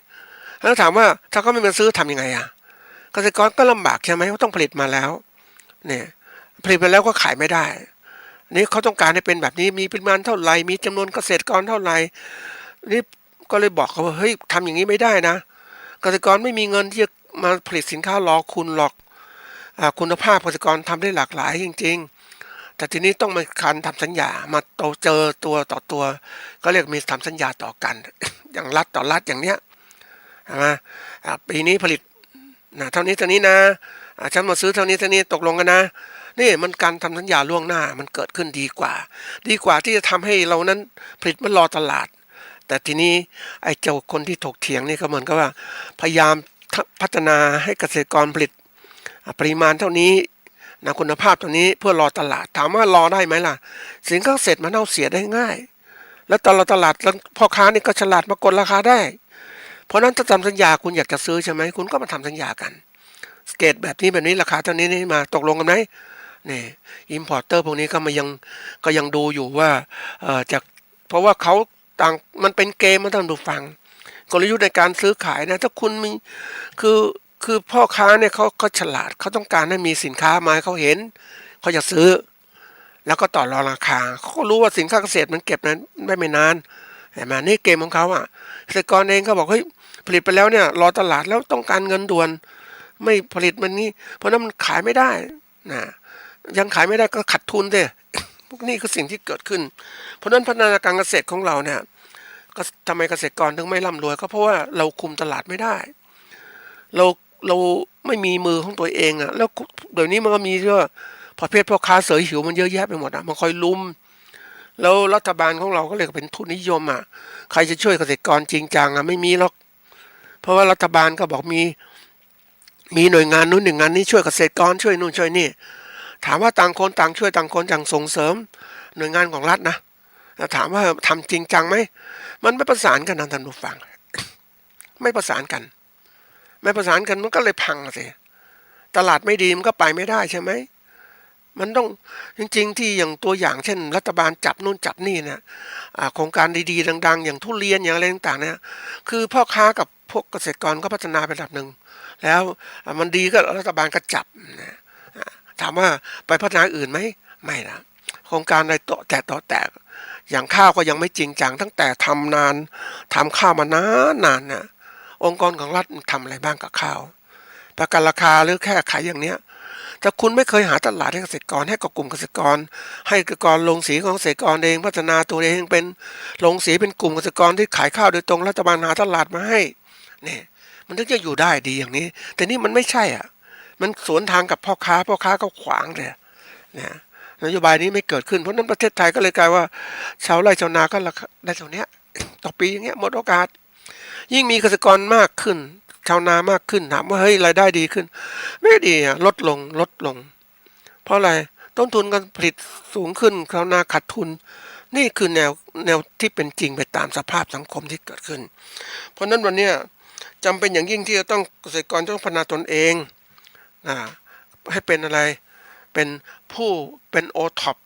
แล้วถามว่าถ้าเขาไม่มาซื้อทำยังไงเกษตรกรก็ลำบากใช่ไหมเขาต้องผลิตมาแล้วเนี่ยผลิตมาแล้วก็ขายไม่ได้นี่เขาต้องการให้เป็นแบบนี้มีปริมาณเท่าไหร่มีจำนวนเกษตรกรเท่าไหร่นี่ก็เลยบอกเขาว่าเฮ้ยทำอย่างนี้ไม่ได้นะเกษตรกรไม่มีเงินที่จะมาผลิตสินค้ารอคุณหรอกคุณภาพเกษตรกรทำได้หลากหลายจริงๆแต่ทีนี้ต้องมาการทำสัญญามาเจอตัวต่อตัวก็เรียกมีทำสัญญาต่อกัน อย่างรัฐต่อรัฐอย่างเนี้ยใช่ไหมปีนี้ผลิตเท่านี้นะฉันมาซื้อเท่านี้ตกลงกันนะนี่มันการทำสัญญาล่วงหน้ามันเกิดขึ้นดีกว่าที่จะทำให้เรานั้นผลิตมันรอตลาดแต่ทีนี้ไอ้เจ้าคนที่ถกเถียงนี่ก็เหมือนกับว่าพยายามพัฒนาให้เกษตรกรผลิตปริมาณเท่านี้นะคุณภาพเท่านี้เพื่อรอตลาดถามว่ารอได้ไหมล่ะสินค้าเกษตรมันเน่าเสียได้ง่ายแล้วตอนเราตลาดแล้วพ่อค้านี่ก็ฉลาดมากดราคาได้เพราะนั้นถ้าทำสัญญาคุณอยากจะซื้อใช่ไหมคุณก็มาทำสัญญากันเกรดแบบนี้ราคาเท่านี้มาตกลงกันไหมนี่อิมพอร์เตอร์พวกนี้ก็ยังดูอยู่ว่าจากเพราะว่าเขาต่างมันเป็นเกมมาท่านผู้ฟัง กลยุทธ์ในการซื้อขายนะถ้าคุณมีคือคือพ่อค้าเนี่ยเขาฉลาดเขาต้องการให้มีสินค้ามาให้เขาเห็นเขาจะซื้อแล้วก็ต่อรองราคาเขาก็รู้ว่าสินค้าเกษตรมันเก็บนั้นได้ไม่นานเห็นไหมนี่เกมของเขาอ่ะเกษตรกรเองก็บอกเฮ้ยผลิตไปแล้วเนี่ยรอตลาดแล้วต้องการเงินด่วนไม่ผลิตมันนี่เพราะนั้นมันขายไม่ได้นะยังขายไม่ได้ก็ขาดทุนสิพวกนี้คือสิ่งที่เกิดขึ้นเพราะนั้นพัฒนาการเกษตรของเราเนี่ยก็ทำไมเกษตรกรถึงไม่ร่ำรวยก็เพราะว่าเราคุมตลาดไม่ได้เราเราไม่มีมือของตัวเองอ่ะแล้วเดี๋ยวนี้มันก็มีเรื่องประเภทพ่อค้าเสยหิวมันเยอะแยะไปหมดอ่ะมันคอยลุมแล้วรัฐบาลของเราก็เลยเป็นทุนนิยมอ่ะใครจะช่วยเกษตรกรจริงจังอ่ะไม่มีหรอกเพราะว่ารัฐบาลก็บอกมีหน่วยงานนู้นหน่วยงานนี้ช่วยเกษตรกรช่วยนู่นช่วยนี่ถามว่าต่างคนต่างช่วยต่างคนต่างส่งเสริมหน่วยงานของรัฐนะแต่ถามว่าทำจริงจังไหมมันไม่ประสานกันนะท่านผู้ฟังไม่ประสานกันไม่ประสานกันมันก็เลยพังสิตลาดไม่ดีมันก็ไปไม่ได้ใช่ไหมมันต้องจริงๆที่อย่างตัวอย่างเช่นรัฐบาลจับนู่นจับนี่นะโครงการดีๆดังๆอย่างทุเรียนอย่างอะไรต่างๆเนี่ยคือพ่อค้ากับพวกเกษตรกรก็พัฒนาไประดับหนึ่งแล้วมันดีก็รัฐบาลก็จับนะถามว่าไปพัฒนาอื่นไหมไม่นะโครงการอะไรต่อแต่อย่างข้าวก็ยังไม่จริงจังตั้งแต่ทำนานทำข้าวมานานนะองค์กรของรัฐทำอะไรบ้างกับข้าวประกันราคาหรือแค่ขายอย่างเนี้ยแต่คุณไม่เคยหาตลาดให้เกษตรกรให้กับกลุ่มเกษตรกรให้เกษตรกรลงสีของเกษตรกรเองพัฒนาตัวเองเป็นลงสีเป็นกลุ่มเกษตรกรที่ขายข้าวโดยตรงรัฐบาลหาตลาดมาให้เนี่ยมันถึงจะอยู่ได้ดีอย่างนี้แต่นี่มันไม่ใช่อ่ะมันสวนทางกับพ่อค้าก็ขวางเลยนะนโยบายนี้ไม่เกิดขึ้นเพราะนั้นประเทศไทยก็เลยกลายว่าชาวไร่ชาวนาก็ได้เท่านี้ต่อปีอย่างเงี้ยหมดโอกาสยิ่งมีเกษตรกรมากขึ้นชาวนามากขึ้นถามว่าเฮ้ยรายได้ดีขึ้นไม่ดีอ่ะลดลงเพราะอะไรต้นทุนการผลิตสูงขึ้นชาวนาขาดทุนนี่คือแนวที่เป็นจริงไปตามสภาพสังคมที่เกิดขึ้นเพราะนั้นวันนี้จำเป็นอย่างยิ่งที่จะต้องเกษตรกรต้องพัฒนาตนเองให้เป็นอะไรเป็นเป็นโอท็อป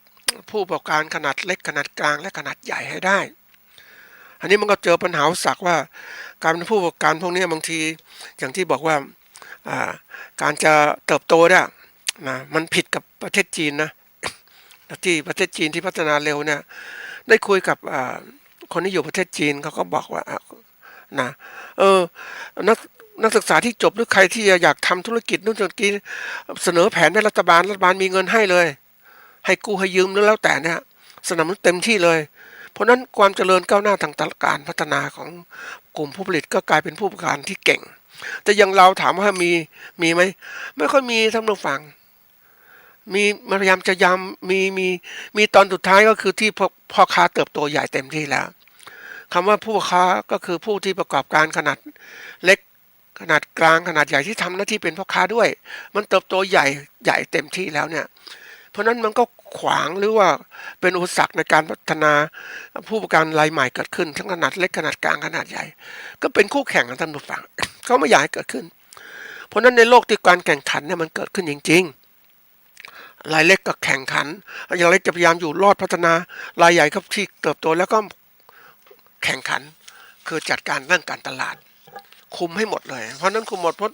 ผู้ประกอบการขนาดเล็กขนาดกลางและขนาดใหญ่ให้ได้อันนี้มันก็เจอปัญหาสักว่าการเป็นผู้ประกอบการพวกนี้บางทีอย่างที่บอกว่าการจะเติบโตเนี่ยนะมันผิดกับประเทศจีนนะที่ประเทศจีนที่พัฒนาเร็วเนี่ยได้คุยกับคนที่อยู่ประเทศจีนเขาก็บอกว่านะนักศึกษาที่จบหรือใครที่อยากทำธุรกิจนู่นธุรกิจเสนอแผนให้รัฐบาลมีเงินให้เลยให้กู้ให้ยืมหรือแล้วแต่เนี่ยสนับสนุนเต็มที่เลยเพราะนั้นความเจริญก้าวหน้าทางการพัฒนาของกลุ่มผู้ผลิตก็กลายเป็นผู้ประกอบการที่เก่งแต่อย่างเราถามว่ามีไหมไม่ค่อยมีท่านผู้ฟังมีพยายามจะย้ำมีตอนสุดท้ายก็คือที่พ่อค้าเติบโตใหญ่เต็มที่แล้วคำว่าผู้ค้าก็คือผู้ที่ประกอบการขนาดเล็กขนาดกลางขนาดใหญ่ที่ทำหน้าที่เป็นพ่อค้าด้วยมันเติบโตใหญ่เต็มที่แล้วเนี่ยเพราะนั้นมันก็ขวางหรือว่าเป็นอุปสรรคในการพัฒนาผู้ประกอบการรายใหม่เกิดขึ้นทั้งขนาดเล็กขนาดกลางขนาดใหญ่ก็เป็นคู่แข่งกันท่านผู้ฟังเขาไม่อยากให้เกิดขึ้นเพราะนั้นในโลกที่การแข่งขันเนี่ยมันเกิดขึ้นจริงๆรายเล็กก็แข่งขันรายเล็กจะพยายามอยู่รอดพัฒนารายใหญ่ก็ที่เติบโตแล้วก็แข่งขันคือจัดการเรื่องการตลาดคุมให้หมดเลยเพราะนั้นคุมหมดเพราะ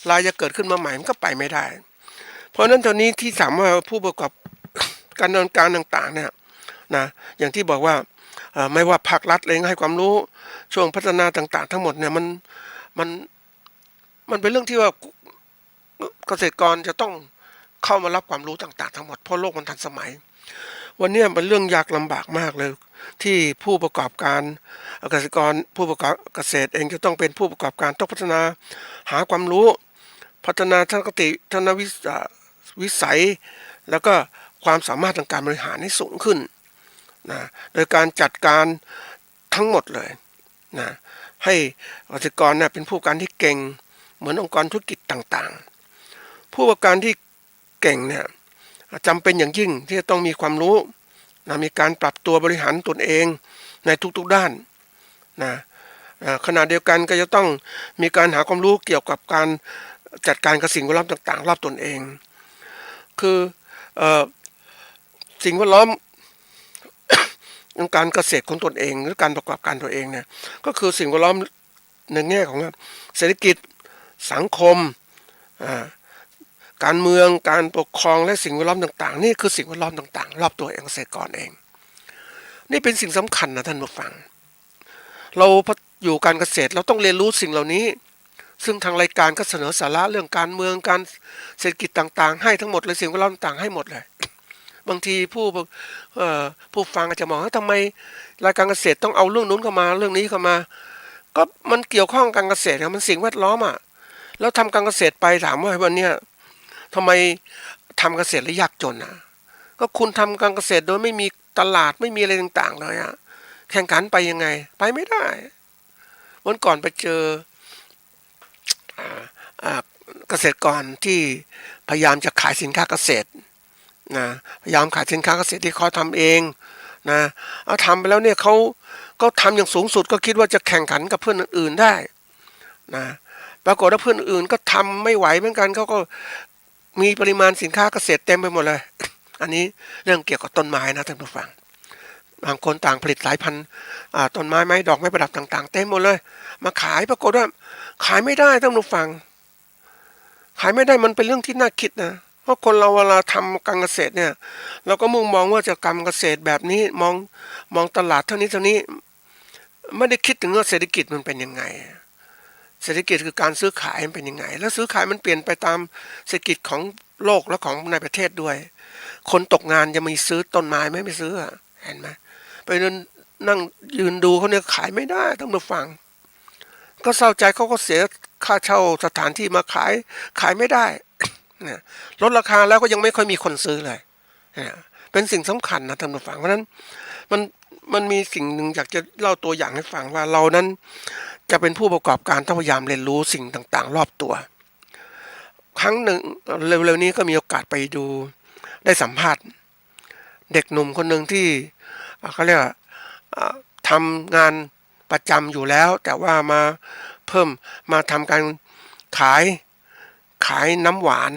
รายจะเกิดขึ้นมาใหม่มันก็ไปไม่ได้เพราะนั้นตอนนี้ที่สามารถผู้ประกอบการดำเนินการต่างๆเนี่ยนะอย่างที่บอกว่าไม่ว่าภาครัฐเองให้ความรู้ช่วงพัฒนาต่างๆทั้งหมดเนี่ยมันเป็นเรื่องที่ว่าเกษตรกรจะต้องเข้ามารับความรู้ต่างๆทั้งหมดเพราะโลกมันทันสมัยวันนี้เป็นเรื่องยากลำบากมากเลยที่ผู้ประกอบการเกษตรกรผู้ประกอบเกษตรเองจะต้องเป็นผู้ประกอบการต้องพัฒนาหาความรู้พัฒนาทัศนคติทัศนวิสัยแล้วก็ความสามารถทางการบริหารให้สูงขึ้นนะโดยการจัดการทั้งหมดเลยนะให้เกษตรกรเนี่ยเป็นผู้ประกอบการที่เก่งเหมือนองค์กรธุรกิจต่างๆผู้ประกอบการที่เก่งเนี่ยจำเป็นอย่างยิ่งที่จะต้องมีความรู้นะมีการปรับตัวบริหารตนเองในทุกๆด้านนะขณะเดียวกันก็จะต้องมีการหาความรู้เกี่ยวกับการจัดการกับสิ่งแวดล้อมต่างๆรอบตนเองคือสิ่งแวดล้อมการเกษตรของตนเองหรือการประกอบการตัวเองเนี่ยก็คือสิ่งแวดล้อม ในแง่ของเศรษฐกิจสังคมการเมืองการปกครองและสิ่งแวดล้อมต่างๆนี่คือสิ่งแวดล้อมต่างๆรอบตัวเกษตรกรเองนี่เป็นสิ่งสำคัญนะท่านผู้ฟังเราอยู่การเกษตรเราต้องเรียนรู้สิ่งเหล่านี้ซึ่งทางรายการก็เสนอสาระเรื่องการเมืองการเศรษฐกิจต่างๆให้ทั้งหมดเลยสิ่งแวดล้อมต่างๆให้หมดเลยบางทีผู้ฟังอาจจะมองว่าทำไมรายการเกษตรต้องเอาเรื่องนู้นเข้ามาเรื่องนี้เข้ามาก็มันเกี่ยวข้องกับการเกษตรมันสิ่งแวดล้อมแล้วทำการเกษตรไปถามว่าวันนี้ทำไมทำเกษตรแล้วยากจนก็คุณทำการเกษตรโดยไม่มีตลาดไม่มีอะไรต่างๆเลยแข่งขันไปยังไงไปไม่ได้วันก่อนไปเจอเกษตรกรที่พยายามจะขายสินค้าเกษตรนะพยายามขายสินค้าเกษตรที่เขาทำเองนะเอาทำไปแล้วเนี่ยเขาก็ทำอย่างสูงสุดก็คิดว่าจะแข่งขันกับเพื่อนอื่นๆได้นะปรากฏว่าเพื่อนอื่นก็ทำไม่ไหวเหมือนกันเขาก็มีปริมาณสินค้าเกษตรเต็มไปหมดเลยอันนี้เรื่องเกี่ยวกับต้นไม้นะท่านผู้ฟังบางคนต่างผลิตหลายพันต้นไม้ไม้ดอกไม้ประดับต่างๆเต็มหมดเลยมาขายปรากฏว่าขายไม่ได้ท่านผู้ฟังขายไม่ได้มันเป็นเรื่องที่น่าคิดนะเพราะคนเราเวลาทำการเกษตรเนี่ยเราก็มุ่งมองว่าจะการเกษตรแบบนี้มองตลาดเท่านี้ไม่ได้คิดถึงว่าเศรษฐกิจมันเป็นยังไงเศรษฐกิจคือการซื้อขายมันเป็นยังไงแล้วซื้อขายมันเปลี่ยนไปตามเศรษฐกิจของโลกและของในประเทศด้วยคนตกงานจะมีซื้อต้นไม้ไม่ซื้อเห็นไหมไปนั่งยืนดูเขาเนี่ยขายไม่ได้ต้องมาฟังก็เศร้าใจเขาก็เสียค่าเช่าสถานที่มาขายไม่ได้ลดราคาแล้วก็ยังไม่ค่อยมีคนซื้อเลยเป็นสิ่งสำคัญนะท่านผู้ฟังเพราะฉะนั้นมันมีสิ่งหนึ่งอยากจะเล่าตัวอย่างให้ฟังว่าเรานั้นจะเป็นผู้ประกอบการต้องพยายามเรียนรู้สิ่งต่างๆรอบตัวครั้งหนึ่งเร็วๆนี้ก็มีโอกาสไปดูได้สัมภาษณ์เด็กหนุ่มคนหนึ่งที่เขาเรียกว่าทำงานประจำอยู่แล้วแต่ว่ามาทำการขายน้ำหวาน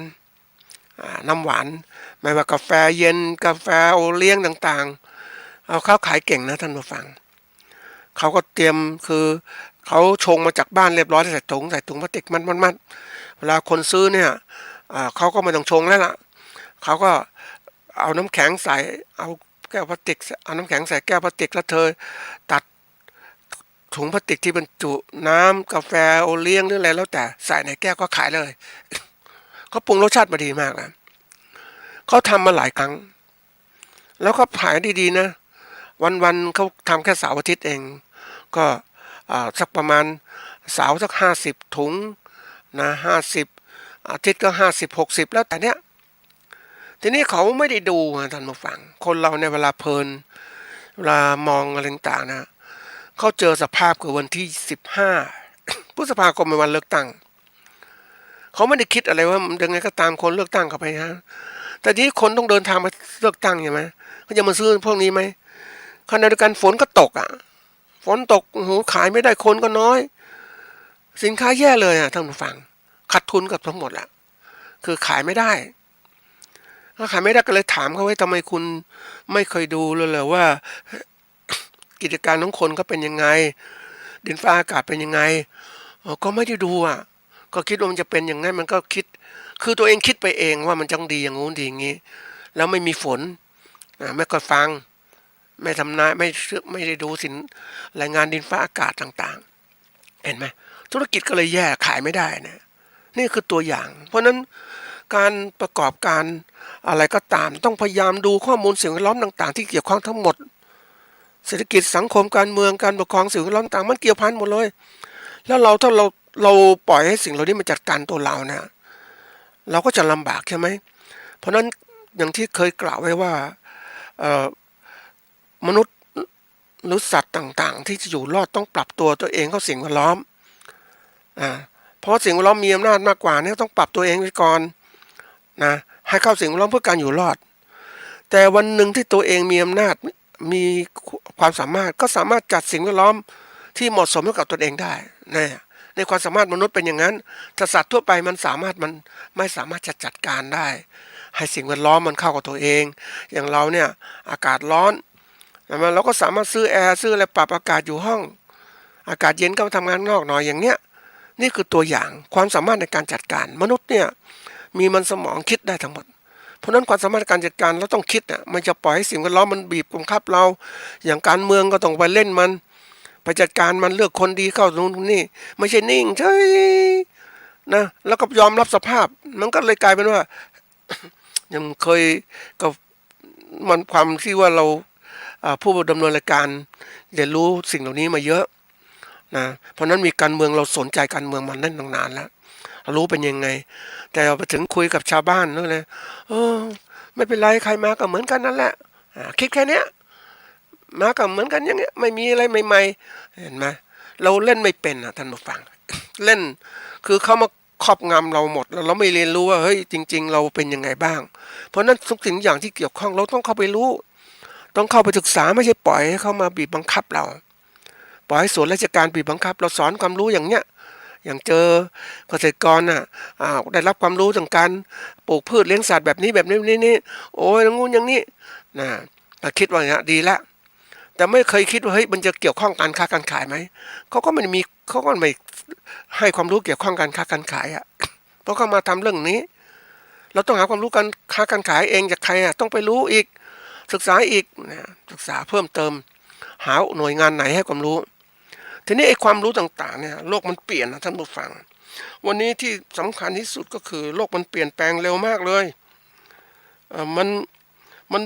ไม่ว่ากาแฟเย็นกาแฟโอเลี้ยงต่างๆเขาขายเก่งนะท่านผู้ฟังเขาก็เตรียมคือเขาชงมาจากบ้านเรียบร้อยใส่ถุงพลาสติกมัดเวลาคนซื้อเนี่ยเขาก็ไม่ต้องชงแล้วล่ะเขาก็เอาน้ำแข็งใส่เอาแก้วพลาสติกเอาน้ำแข็งใส่แก้วพลาสติกแล้วเธอตัดถุงพลาสติกที่บรรจุน้ำกาแฟโอเลี้ยงหรืออะไรแล้วแต่ใส่ในแก้วก็ขายเลยเขาปรุงรสชาติมาดีมากนะเขาทำมาหลายครั้งแล้วก็ขายดีๆนะวันเขาทำแค่เสาร์อาทิตย์เองก็สักประมาณเสาร์สัก50 ถุงนะ50อาทิตย์ก็50-60แล้วแต่เนี้ยทีนี้เขาไม่ได้ดูท่านผู้ฟังคนเราในเวลาเพลินเวลามองอะไรต่างๆนะเขาเจอสภาพคือวันที่15 พฤษภาคมเป็นวันเลือกตั้งเขาไม่ได้คิดอะไรว่ายังไงก็ตามคนเลือกตั้งเข้าไปฮะแต่ที่คนต้องเดินทางมาเลือกตั้งใช่ไหมเขาจะมาซื้อพวกนี้ไหมขณะเดียวกันฝนก็ตกฝนตกขายไม่ได้คนก็น้อยสินค้าแย่เลยท่านผู้ฟังขาดทุนกับทั้งหมดแหละคือขายไม่ได้ถ้าขายไม่ได้ก็เลยถามเขาว่าทำไมคุณไม่เคยดูเลยว่ากิจการของคนก็เป็นยังไงดินฟ้าอากาศเป็นยังไงก็ไม่ได้ดูก็คิดว่ามันจะเป็นอย่างนั้นมันก็คิดคือตัวเองคิดไปเองว่ามันจังดีอย่างงู้นดีอย่างนี้แล้วไม่มีฝนไม่ก็ฟังไม่ทำนายไม่ได้ดูสินรายงานดินฟ้าอากาศต่างๆเห็นไหมธุรกิจก็เลยแย่ขายไม่ได้นะนี่คือตัวอย่างเพราะนั้นการประกอบการอะไรก็ตามต้องพยายามดูข้อมูลสิ่งแวดล้อมต่างๆที่เกี่ยวข้องทั้งหมดเศรษฐกิจสังคมการเมืองการปกครองสิ่งแวดล้อมต่างมันเกี่ยวพันหมดเลยแล้วถ้าเราปล่อยให้สิ่งเหล่านี้มาจัดการตัวเรานะเราก็จะลำบากใช่ไหมเพราะนั้นอย่างที่เคยกล่าวไว้ว่ามนุษย์หรือสัตว์ต่างๆที่จะอยู่รอดต้องปรับตัวเองเข้าสิ่งแวดล้อมเพราะสิ่งแวดล้อมมีอำนาจมากกว่าเนี่ยต้องปรับตัวเองไว้ก่อนนะให้เข้าสิ่งแวดล้อมเพื่อการอยู่รอดแต่วันหนึ่งที่ตัวเองมีอำนาจมีความสามารถก็สามารถจัดสิ่งแวดล้อมที่เหมาะสมกับตนเองได้ในความสามารถมนุษย์เป็นอย่างนั้นถ้าสัตว์ทั่วไปมันไม่สามารถจะจัดการได้ให้สิ่งแวดล้อมมันเข้ากับตัวเองอย่างเราเนี่ยอากาศร้อนเราก็สามารถซื้อแอร์ซื้ออะไรปรับอากาศอยู่ห้อง อากาศเย็นก็ทำงานนอกหน่อยอย่างเนี้ยนี่คือตัวอย่างความสามารถในการจัดการมนุษย์เนี่ยมีมันสมองคิดได้ทั้งหมดเพราะนั้นความสามารถในการจัดการเราต้องคิดอ่ะมันจะปล่อยให้สิ่งแวดล้อมมันบีบบังคับเราอย่างการเมืองก็ต้องไปเล่นมันไปจัดการมันเลือกคนดีเข้าตรงนี้ไม่ใช่นิ่งเฉยนะแล้วก็ยอมรับสภาพมันก็เลยกลายเป็นว่ายังเคยกับมันความที่ว่าเราผู้ดำเนินรายการเรียนรู้สิ่งเหล่านี้มาเยอะนะเพราะนั้นมีการเมืองเราสนใจการเมืองมันนั่นตั้งนานแล้วรู้เป็นยังไงแต่พอถึงคุยกับชาวบ้านนั่นเลยไม่เป็นไรใครมาก็เหมือนกันนั่นแหละคิดแค่เนี้ยมาก็เหมือนกันอย่างเงี้ยไม่มีอะไรใหม่ๆเห็นไหมเราเล่นไม่เป็นอ่ะท่านผู้ฟัง เล่นคือเขามาครอบงำเราหมดแล้วเราไม่เรียนรู้ว่าเฮ้ยจริงๆเราเป็นยังไงบ้างเพราะนั้นทุกสิ่งอย่างที่เกี่ยวข้องเราต้องเข้าไปรู้ต้องเข้าไปศึกษาไม่ใช่ปล่อยให้เขามาบีบบังคับเราปล่อยให้ส่วนราชการบีบบังคับเราสอนความรู้อย่างเนี้ยอย่างเจอเกษตรกรน่ะได้รับความรู้ทางการปลูกพืชเลี้ยงสัตว์แบบนี้แบบนี้นี่โอ้ยอย่างงู้นอย่างนี้นะคิดว่าอย่างนี้ดีแล้วแต่ไม่เคยคิดว่าเฮ้ยมันจะเกี่ยวข้องการค้าการขายไหมเขาก็ไม่ให้ความรู้เกี่ยวข้องการค้าการขายอ่ะเพราะเขามาทำเรื่องนี้เราต้องหาความรู้การค้าการขายเองจากใครอ่ะต้องไปรู้อีกศึกษาอีกนะศึกษาเพิ่มเติมหาหน่วยงานไหนให้ความรู้ทีนี้ไอ้ความรู้ต่างๆเนี่ยโลกมันเปลี่ยนนะท่านผู้ฟังวันนี้ที่สำคัญที่สุดก็คือโลกมันเปลี่ยนแปลงเร็วมากเลยมันมัน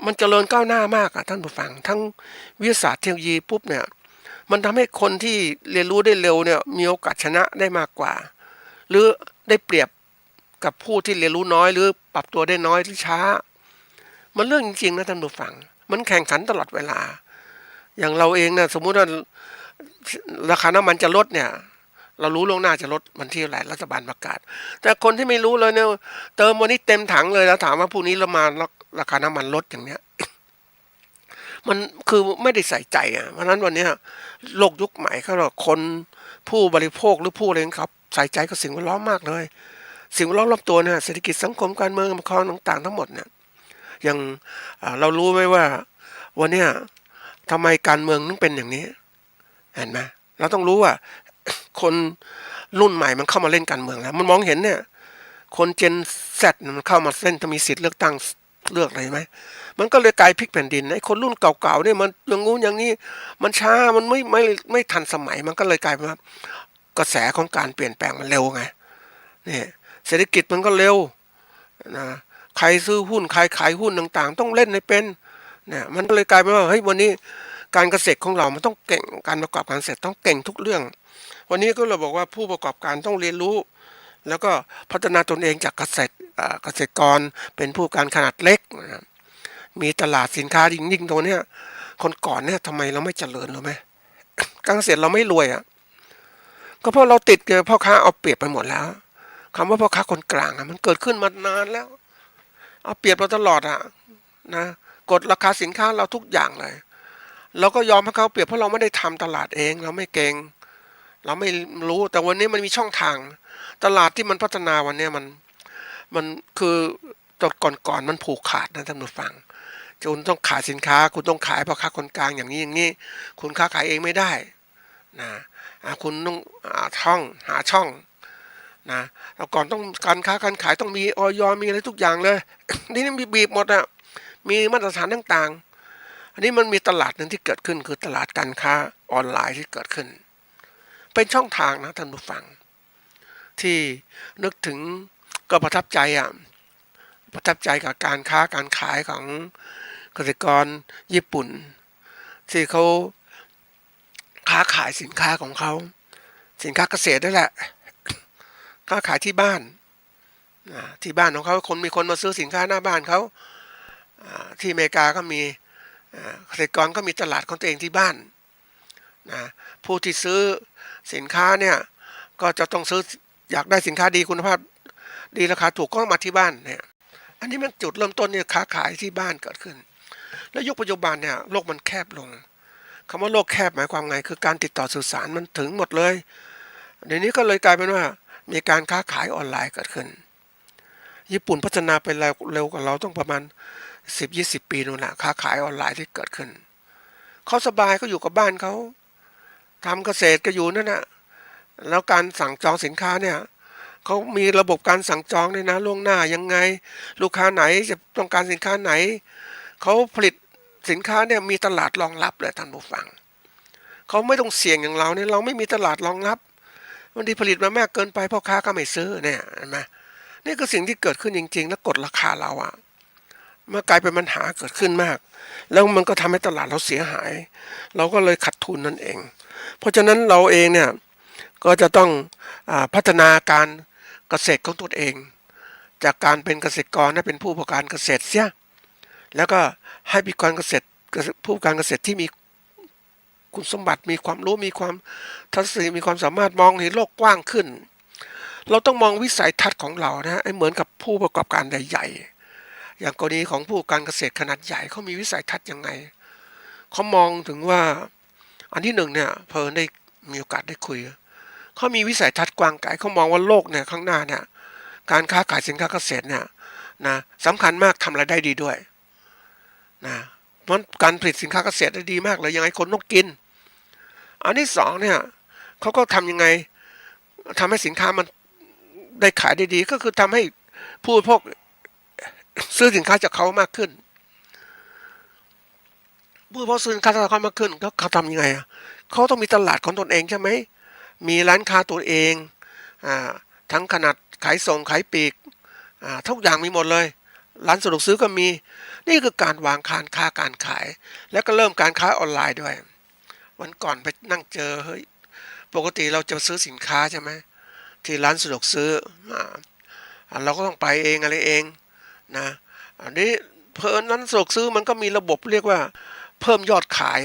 มันเจริญก้าวหน้ามากอ่ะท่านผู้ฟังทั้งวิทยาศาสตร์เทคโนโลยีปุ๊บเนี่ยมันทำให้คนที่เรียนรู้ได้เร็วเนี่ยมีโอกาสชนะได้มากกว่าหรือได้เปรียบกับผู้ที่เรียนรู้น้อยหรือปรับตัวได้น้อยหรือช้ามันเรื่องจริงๆนะท่านผู้ฟังมันแข่งขันตลอดเวลาอย่างเราเองเนี่ยสมมุติว่าราคาน้ำมันจะลดเนี่ยเรารู้ล่วงหน้าจะลดวันที่อะไรรัฐบาลประกาศแต่คนที่ไม่รู้เลยเนี่ยเติมวันนี้เต็มถังเลยแล้วถามว่าพรุ่งนี้เรามาราคาน้ำมันลดอย่างเนี้ยมันคือไม่ได้ใส่ใจอ่ะเพราะนั้นวันนี้โลกยุคใหม่เขาบอกคนผู้บริโภคหรือผู้อะไรครับใส่ใจกับสิ่งแวดล้อมมากเลยสิ่งแวดล้อมรอบตัวเนี่ยเศรษฐกิจสังคมการเมืองคองต่างๆทั้งหมดเนี่ยอย่างเรารู้ไหมว่าวันนี้ทำไมการเมืองถึงเป็นอย่างนี้เห็นไหมเราต้องรู้ว่าคนรุ่นใหม่มันเข้ามาเล่นการเมืองแล้วมันมองเห็นเนี่ยคนเจนแซดมันเข้ามาเล่นจะมีสิทธิ์เลือกตั้งเลือกอะไรไหมมันก็เลยกลายพลิกแผ่นดินไอ้คนรุ่นเก่าๆเนี่ยมันอย่างงู้นอย่างนี้มันช้ามันไม่ทันสมัยมันก็เลยกลายเป็นว่ากระแสของการเปลี่ยนแปลงมันเร็วไงนี่เศรษฐกิจมันก็เร็วนะใครซื้อหุ้นใครขายหุ้นต่างๆต้องเล่นในเป็นเนี่ยมันก็เลยกลายเป็นว่าเฮ้ยวันนี้การเกษตรของเรามันต้องเก่งการประกอบการเกษตรต้องเก่งทุกเรื่องวันนี้ก็เราบอกว่าผู้ประกอบการต้องเรียนรู้แล้วก็พัฒนาตนเองจากเกษตรกรเป็นผู้การขนาดเล็กนะมีตลาดสินค้ายิ่งตัวเนี้ยคนก่อนเนี่ยทำไมเราไม่เจริญรู้ไหมการเกษตรเราไม่รวยอ่ะก็เพราะเราติดกับพ่อค้าเอาเปรียบไปหมดแล้วคำว่าพ่อค้าคนกลางมันเกิดขึ้นมานานแล้วเอาเปรียบเราตลอดอ่ะนะกดราคาสินค้าเราทุกอย่างเลยเราก็ยอมให้เขาเปรียบเพราะเราไม่ได้ทำตลาดเองเราไม่เก่งเราไม่รู้แต่วันนี้มันมีช่องทางตลาดที่มันพัฒนาวันนี้มันคือตอนก่อนมันผูกขาดนะท่านผู้ฟังคุณต้องขายสินค้าคุณต้องขายพ่อค้าคนกลางอย่างนี้คุณค้าขายเองไม่ได้นะคุณต้องหาช่องนะแล้วก่อนต้องการค้าการขายต้องมีออยมีอะไรทุกอย่างเลยนี่มีบีบหมดอ่ะมีมาตรฐานต่างๆอันนี้มันมีตลาดหนึ่งที่เกิดขึ้นคือตลาดการค้าออนไลน์ที่เกิดขึ้นเป็นช่องทางนะท่านผู้ฟังที่นึกถึงก็ประทับใจอ่ะประทับใจกับการค้าการขายของเกษตรกรญี่ปุ่นที่เขาค้าขายสินค้าของเขาสินค้าเกษตรนั่นแหละค้าขายที่บ้านที่บ้านของเขามีคนมาซื้อสินค้าหน้าบ้านเขาที่อเมริกาก็มีเกษตรกรก็มีตลาดของตัวเองที่บ้านนะผู้ที่ซื้อสินค้าเนี่ยก็จะต้องซื้ออยากได้สินค้าดีคุณภาพดีราคาถูกก็มาที่บ้านเนี่ยอันนี้มันจุดเริ่มต้นเนี่ยค้าขายที่บ้านเกิดขึ้นแล้วยุคปัจจุบันเนี่ยโลกมันแคบลงคำว่าโลกแคบหมายความไงคือการติดต่อสื่อสารมันถึงหมดเลยเดี๋ยวนี้ก็เลยกลายเป็นว่ามีการค้าขายออนไลน์เกิดขึ้นญี่ปุ่นพัฒนาไปเร็วกว่าเราต้องประมาณ10-20 ปีนู่นแหละค้าขายออนไลน์ที่เกิดขึ้นเขาสบายเขาอยู่กับบ้านเขา ทำเกษตรก็อยู่นั่นนะแล้วการสั่งจองสินค้าเนี่ยเขามีระบบการสั่งจองเลยนะล่วงหน้ายังไงลูกค้าไหนจะต้องการสินค้าไหนเขาผลิตสินค้าเนี่ยมีตลาดรองรับเลยท่านผู้ฟังเขาไม่ต้องเสี่ยงอย่างเราเนี่ยเราไม่มีตลาดรองรับบางทีผลิตมามากเกินไปพ่อค้าก็ไม่ซื้อเนี่ยเห็นไหมนี่คือสิ่งที่เกิดขึ้นจริงๆแล้วกดราคาเราอะมันกลายเป็นปัญหาเกิดขึ้นมากแล้วมันก็ทำให้ตลาดเราเสียหายเราก็เลยขาดทุนนั่นเองเพราะฉะนั้นเราเองเนี่ยก็จะต้องพัฒนาการเกษตรของตัวเองจากการเป็นเกษตรกรให้เป็นผู้ประกอบการเกษตรเสียแล้วก็ให้มีการเกษตรผู้ประกอบการเกษตรที่มีคุณสมบัติมีความรู้มีความทัศนคติมีความสามารถมองเห็นโลกกว้างขึ้นเราต้องมองวิสัยทัศน์ของเรานะเหมือนกับผู้ประกอบการใหญ่ๆอย่างกรณีของผู้การเกษตรขนาดใหญ่เขามีวิสัยทัศน์ยังไงเขามองถึงว่าอันที่หนึ่งเนี่ยเพอได้มีโอกาสได้คุยเขามีวิสัยทัศน์กว้างไกลเขามองว่าโลกเนี่ยข้างหน้าเนี่ยการค้าขายสินค้าเกษตรเนี่ยนะสำคัญมากทำรายได้ดีด้วยนะเพราะการผลิตสินค้าเกษตรได้ดีมากเลยยังไงคนต้องกินอันที่สองเนี่ยเขาก็ทำยังไงทำให้สินค้ามันได้ขายได้ดีก็คือทำให้ผู้บริโภคซื้อสินค้าจากเขามากขึ้นผู้บริโภคซื้อสินค้าจากเขามากขึ้นเขาทำยังไงเขาต้องมีตลาดของตนเองใช่ไหมมีร้านค้าตัวเองทั้งขนาดขายส่งขายปลีกทุกอย่างมีหมดเลยร้านสะดวกซื้อก็มีนี่คือการวางการค้าการขายแล้วก็เริ่มการค้าออนไลน์ด้วยวันก่อนไปนั่งเจอเฮ้ยปกติเราจะซื้อสินค้าใช่ไหมที่ร้านสะดวกซื้อเราก็ต้องไปเองอะไรเองนะอันนี้เพลินร้านสะดวกซื้อมันก็มีระบบเรียกว่าเพิ่มยอดขาย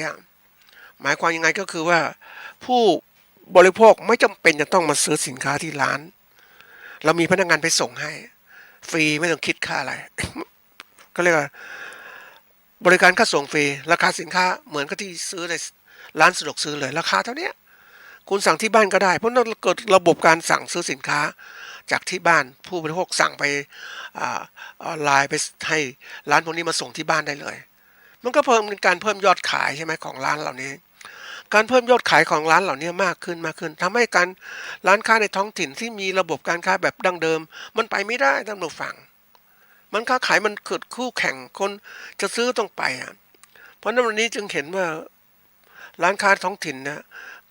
หมายความยังไงก็คือว่าผู้บริโภคไม่จำเป็นจะต้องมาซื้อสินค้าที่ร้านเรามีพนักงานไปส่งให้ฟรีไม่ต้องคิดค่าอะไรก็เรียกว่าบริการค่าส่งฟรีราคาสินค้าเหมือนกับที่ซื้อในร้านสะดวกซื้อเลยราคาเท่านี้คุณสั่งที่บ้านก็ได้เพราะเราเกิดระบบการสั่งซื้อสินค้าจากที่บ้านผู้บริโภคสั่งไปออนไลน์ไปให้ร้านพวกนี้มาส่งที่บ้านได้เลยมันก็เพิ่มการเพิ่มยอดขายใช่ไหมของร้านเหล่านี้การเพิ่มยอดขายของร้านเหล่านี้มากขึ้นทำให้การร้านค้าในท้องถิ่นที่มีระบบการค้าแบบดั้งเดิมมันไปไม่ได้ท่านผู้ฟังมันค้าขายมันเกิดคู่แข่งคนจะซื้อต้องไปเพราะนั้นวันนี้จึงเห็นว่าร้านค้าท้องถิ่นนะ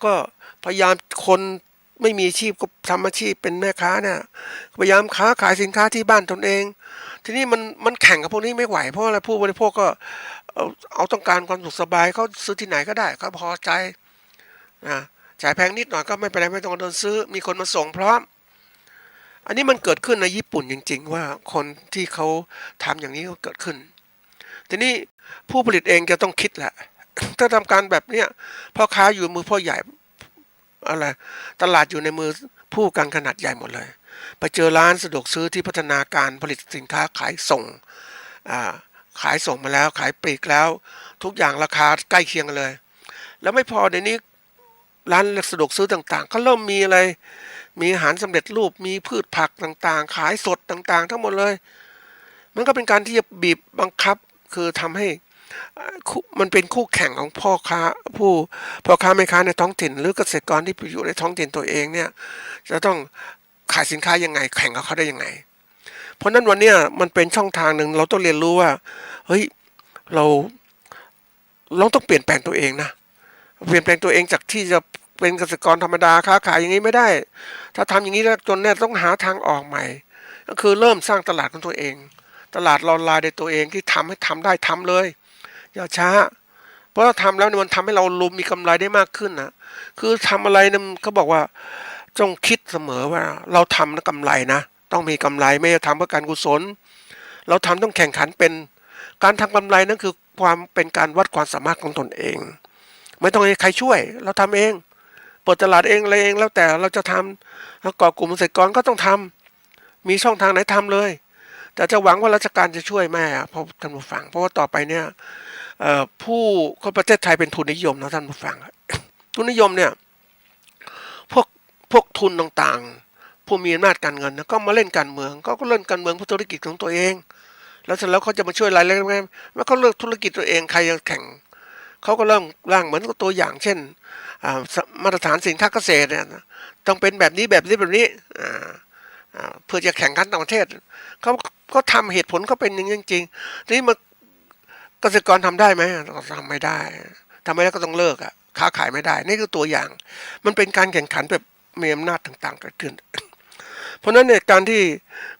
ก็พยายามคนไม่มีอาชีพก็ทำอาชีพเป็นแม่ค้าเนี่ยพยายามค้าขายสินค้าที่บ้านตนเองทีนี้มันแข่งกับพวกนี้ไม่ไหวเพราะอะไรผู้บริโภคก็เอาต้องการความสุขสบายเขาซื้อที่ไหนก็ได้เขาพอใจนะจ่ายแพงนิดหน่อยก็ไม่เป็นไรไม่ต้องเดินซื้อมีคนมาส่งพร้อมอันนี้มันเกิดขึ้นในญี่ปุ่นจริงๆว่าคนที่เขาทำอย่างนี้ก็เกิดขึ้นทีนี้ผู้ผลิตเองจะต้องคิดแหละถ้าทำการแบบเนี้ยพ่อค้าอยู่มือพ่อใหญ่อะไรตลาดอยู่ในมือผู้กันขนาดใหญ่หมดเลยไปเจอร้านสะดวกซื้อที่พัฒนาการผลิตสินค้าขายส่งขายส่งมาแล้วขายปลีกแล้วทุกอย่างราคาใกล้เคียงกันเลยแล้วไม่พอในนี้ร้านสะดวกซื้อต่างๆก็เริ่มมีอะไรมีอาหารสำเร็จรูปมีพืชผักต่างๆขายสดต่างๆทั้งหมดเลยมันก็เป็นการที่จะบีบบังคับคือทำให้มันเป็นคู่แข่งของพ่อค้าแม่ค้าในท้องถิ่นหรือเกษตรกรที่อยู่ในท้องถิ่นตัวเองเนี่ยจะต้องขายสินค้ายังไงแข่งกับเขาได้ยังไงเพราะนั้นวันนี้มันเป็นช่องทางหนึ่งเราต้องเรียนรู้ว่าเฮ้ยเราต้องเปลี่ยนแปลงตัวเองนะเปลี่ยนแปลงตัวเองจากที่จะเป็นเกษตรกรธรรมดาค้าขายอย่างนี้ไม่ได้ถ้าทำอย่างนี้แล้วจนเนี่ยต้องหาทางออกใหม่ก็คือเริ่มสร้างตลาดของตัวเองตลาดออนไลน์ในตัวเองที่ทำให้ทำได้ทำเลยอย่าช้าเพราะถ้าทำแล้วมันทำให้เรามีกำไรได้มากขึ้นนะคือทำอะไรเนี่ยเขาบอกว่าจงคิดเสมอว่าเราทำแล้วกำไรนะต้องมีกำไรไม่ได้ทำเพื่อการกุศลเราทำต้องแข่งขันเป็นการทำกำไรนั่นคือความเป็นการวัดความสามารถของตนเองไม่ต้องให้ใครช่วยเราทำเองเปิดตลาดเองอะไรเองแล้วแต่เราจะทำแล้วก่อกลุ่มเกษตรกรก็ต้องทำมีช่องทางไหนทำเลยแต่จะหวังว่าราชการจะช่วยแม่เพราะท่านผู้ฟังเพราะว่าต่อไปเนี่ยประเทศไทยเป็นทุนนิยมนะท่านผู้ฟังทุนนิยมเนี่ยพวกทุนต่างๆผู้มีอำนาจการเงินก็มาเล่นการเมืองก็เล่นการเมืองเพื่อธุรกิจของตัวเองแล้วเสร็จแล้วเขาจะมาช่วยอะไรแล้วเขาเลือกธุรกิจตัวเองใครจะแข่ง เขาก็เริ่มร่างเหมือนกับตัวอย่างเช่นมาตรฐานสินค้าเกษตรเนี่ยต้องเป็นแบบนี้แบบนี้แบบนี้เพื่อจะแข่งขันต่างประเทศเขาก็ทำเหตุผลเขาเป็นอย่างนี้จริงๆทีนี้มาเกษตรกรทำได้ไหมทำไม่ได้ทำไม่ได้ก็ต้องเลิกค้าขายไม่ได้นี่คือตัวอย่างมันเป็นการแข่งขันแบบมีอำนาจต่างๆเกิดขึ้นเพราะนั้นเนี่ยการที่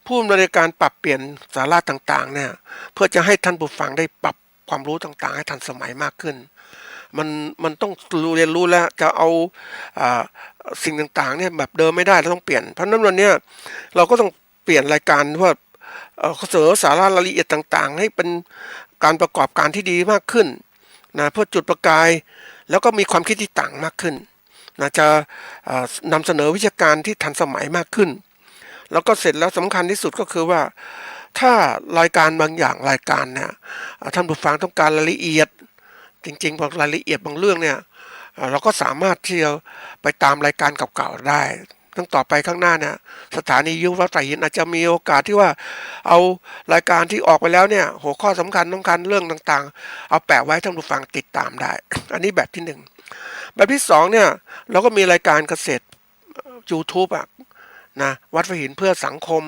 ผู้อำนวยการปรับเปลี่ยนสาระต่างๆเนี่ยเพื่อจะให้ท่านผู้ฟังได้ปรับความรู้ต่างๆให้ทันสมัยมากขึ้นมันต้องเรียนรู้แล้วจะเอาสิ่งต่างๆเนี่ยแบบเดิมไม่ได้เราต้องเปลี่ยนเพราะนั้นวันนี้เราก็ต้องเปลี่ยนรายการว่าเสนอสาระรายละเอียดต่างๆให้เป็นการประกอบการที่ดีมากขึ้นนะเพื่อจุดประกายแล้วก็มีความคิดที่ต่างมากขึ้นนะจะนำเสนอวิชาการที่ทันสมัยมากขึ้นแล้วก็เสร็จแล้วสำคัญที่สุดก็คือว่าถ้ารายการบางอย่างรายการเนี่ยท่านผู้ฟังต้องการรายละเอียดจริงๆบางรายละเอียดบางเรื่องเนี่ยเราก็สามารถที่จะไปตามรายการเก่าๆได้ตั้งต่อไปข้างหน้าเนี่ยสถานียุวสายหินอาจจะมีโอกาสที่ว่าเอารายการที่ออกไปแล้วเนี่ยหัวข้อสำคัญเรื่องต่างๆเอาแปะไว้ท่านผู้ฟังติดตามได้ อันนี้แบบที่หนึ่งแบบที่สองเนี่ยเราก็มีรายการเกษตร YouTube นะวัดหัวหินเพื่อสังคม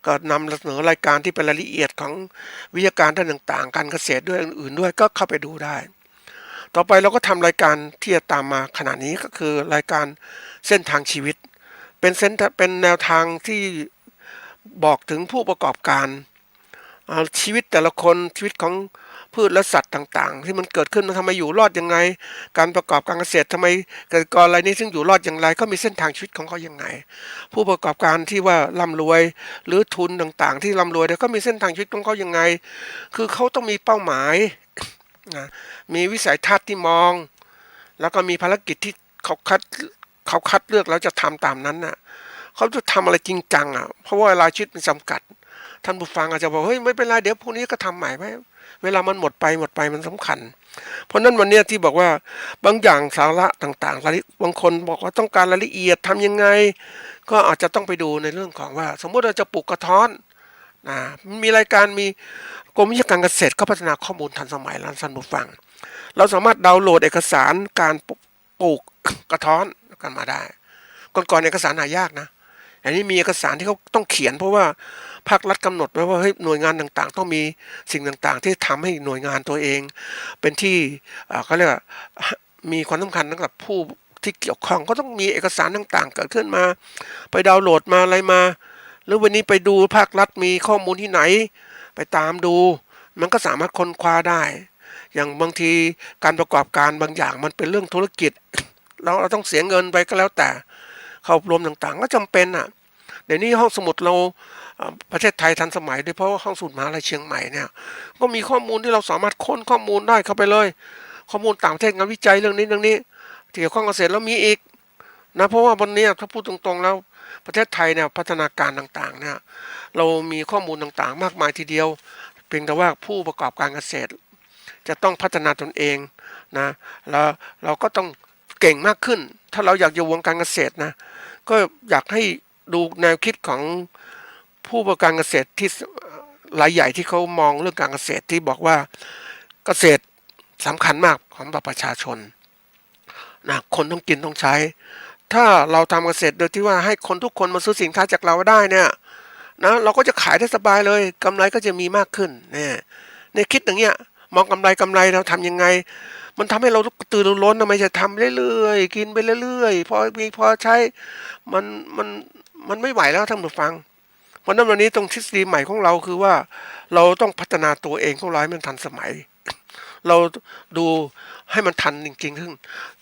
ก็นำเสนอรายการที่เป็นรายละเอียดของวิทยาการด้านต่างๆการเกษตรด้วยอื่นๆด้วยก็เข้าไปดูได้ต่อไปเราก็ทำรายการที่จะตามมาขณะนี้ก็คือรายการเส้นทางชีวิตเป็นแนวทางที่บอกถึงผู้ประกอบการชีวิตแต่ละคนชีวิตของพืชและสัตว์ต่างๆที่มันเกิดขึ้นมันทำไมอยู่รอดยังไงการประกอบการเกษตรทำไมเกษตรกรรายนี้ซึ่งอยู่รอดอย่างไรก็มีเส้นทางชีวิตของเขายังไงผู้ประกอบการที่ว่าร่ำรวยหรือทุนต่างๆที่ร่ำรวยเนี่ยก็มีเส้นทางชีวิตของเขายังไงคือเขาต้องมีเป้าหมายนะมีวิสัยทัศน์ที่มองแล้วก็มีภารกิจที่เขาคัดเลือกแล้วจะทำตามนั้นน่ะเขาจะทำอะไรจริงจังเพราะว่าเวลาชีวิตมันจำกัดท่านผู้ฟังอาจจะบอกเฮ้ยไม่เป็นไรเดี๋ยวพรุ่งนี้ก็ทำใหม่ไหมเวลามันหมดไปมันสำคัญเพราะนั้นวันนี้ที่บอกว่าบางอย่างสาระต่างๆบางคนบอกว่าต้องการรายละเอียดทำยังไงก็อาจจะต้องไปดูในเรื่องของว่าสมมติเราจะปลูกกระท้อนมีรายการมีกรมวิชาการเกษตรก็พัฒนาข้อมูลทันสมัยแล้วท่านผู้ฟังเราสามารถดาวน์โหลดเอกสารการปลูกกระท้อนกันมาได้ก่อนเอกสารหายากนะอันนี้มีเอกสารที่เขาต้องเขียนเพราะว่าภาครัฐกำหนดไว้ว่าเฮ้ยหน่วยงานต่างๆต้องมีสิ่งต่างๆที่ทำให้หน่วยงานตัวเองเป็นที่เขาเรียกว่ามีความสำคัญสำหรับผู้ที่เกี่ยวข้องก็ต้องมีเอกสารต่างๆเกิดขึ้นมาไปดาวน์โหลดมาอะไรมาหรือวันนี้ไปดูภาครัฐมีข้อมูลที่ไหนไปตามดูมันก็สามารถค้นคว้าได้อย่างบางทีการประกอบการบางอย่างมันเป็นเรื่องธุรกิจเราต้องเสียเงินไปก็แล้วแต่เข้าอบรมต่างๆก็จำเป็นเดี๋ยวนี้ห้องสมุดเราประเทศไทยทันสมัยโดยเฉพาะห้องสมุดมหาวิทยาลัยเชียงใหม่เนี่ยก็มีข้อมูลที่เราสามารถค้นข้อมูลได้เข้าไปเลยข้อมูลต่างประเทศงานวิจัยเรื่องนี้เกี่ยวข้องเกษตรแล้วมีอีกนะเพราะว่าวันนี้ถ้าพูดตรงๆแล้วประเทศไทยเนี่ยพัฒนาการต่างๆเนี่ยเรามีข้อมูลต่างๆมากมายทีเดียวเพียงแต่ว่าผู้ประกอบการเกษตรจะต้องพัฒนาตนเองนะแล้วเราก็ต้องเก่งมากขึ้นถ้าเราอยากอยู่วงการเกษตรนะก็อยากให้ดูแนวคิดของผู้ประกอบการเกษตรที่รายใหญ่ที่เขามองเรื่องการเกษตรที่บอกว่าเกษตรสำคัญมากของประชาชนนะคนต้องกินต้องใช้ถ้าเราทำเกษตรโดยที่ว่าให้คนทุกคนมาซื้อสินค้าจากเราได้เนี่ยนะเราก็จะขายได้สบายเลยกำไรก็จะมีมากขึ้นเนี่ยคิดอย่างเงี้ยมองกำไรเราทำยังไงมันทำให้เราตื่นร้อนทำไมจะทำเรื่อยๆกินไปเรื่อยๆพอใช้มันไม่ไหวแล้วท่านผู้ฟังเพราะนั้นวันนี้ตรงทฤษฎีใหม่ของเราคือว่าเราต้องพัฒนาตัวเองของเราให้มันทันสมัยเราดูให้มันทันจริงๆซึ่ง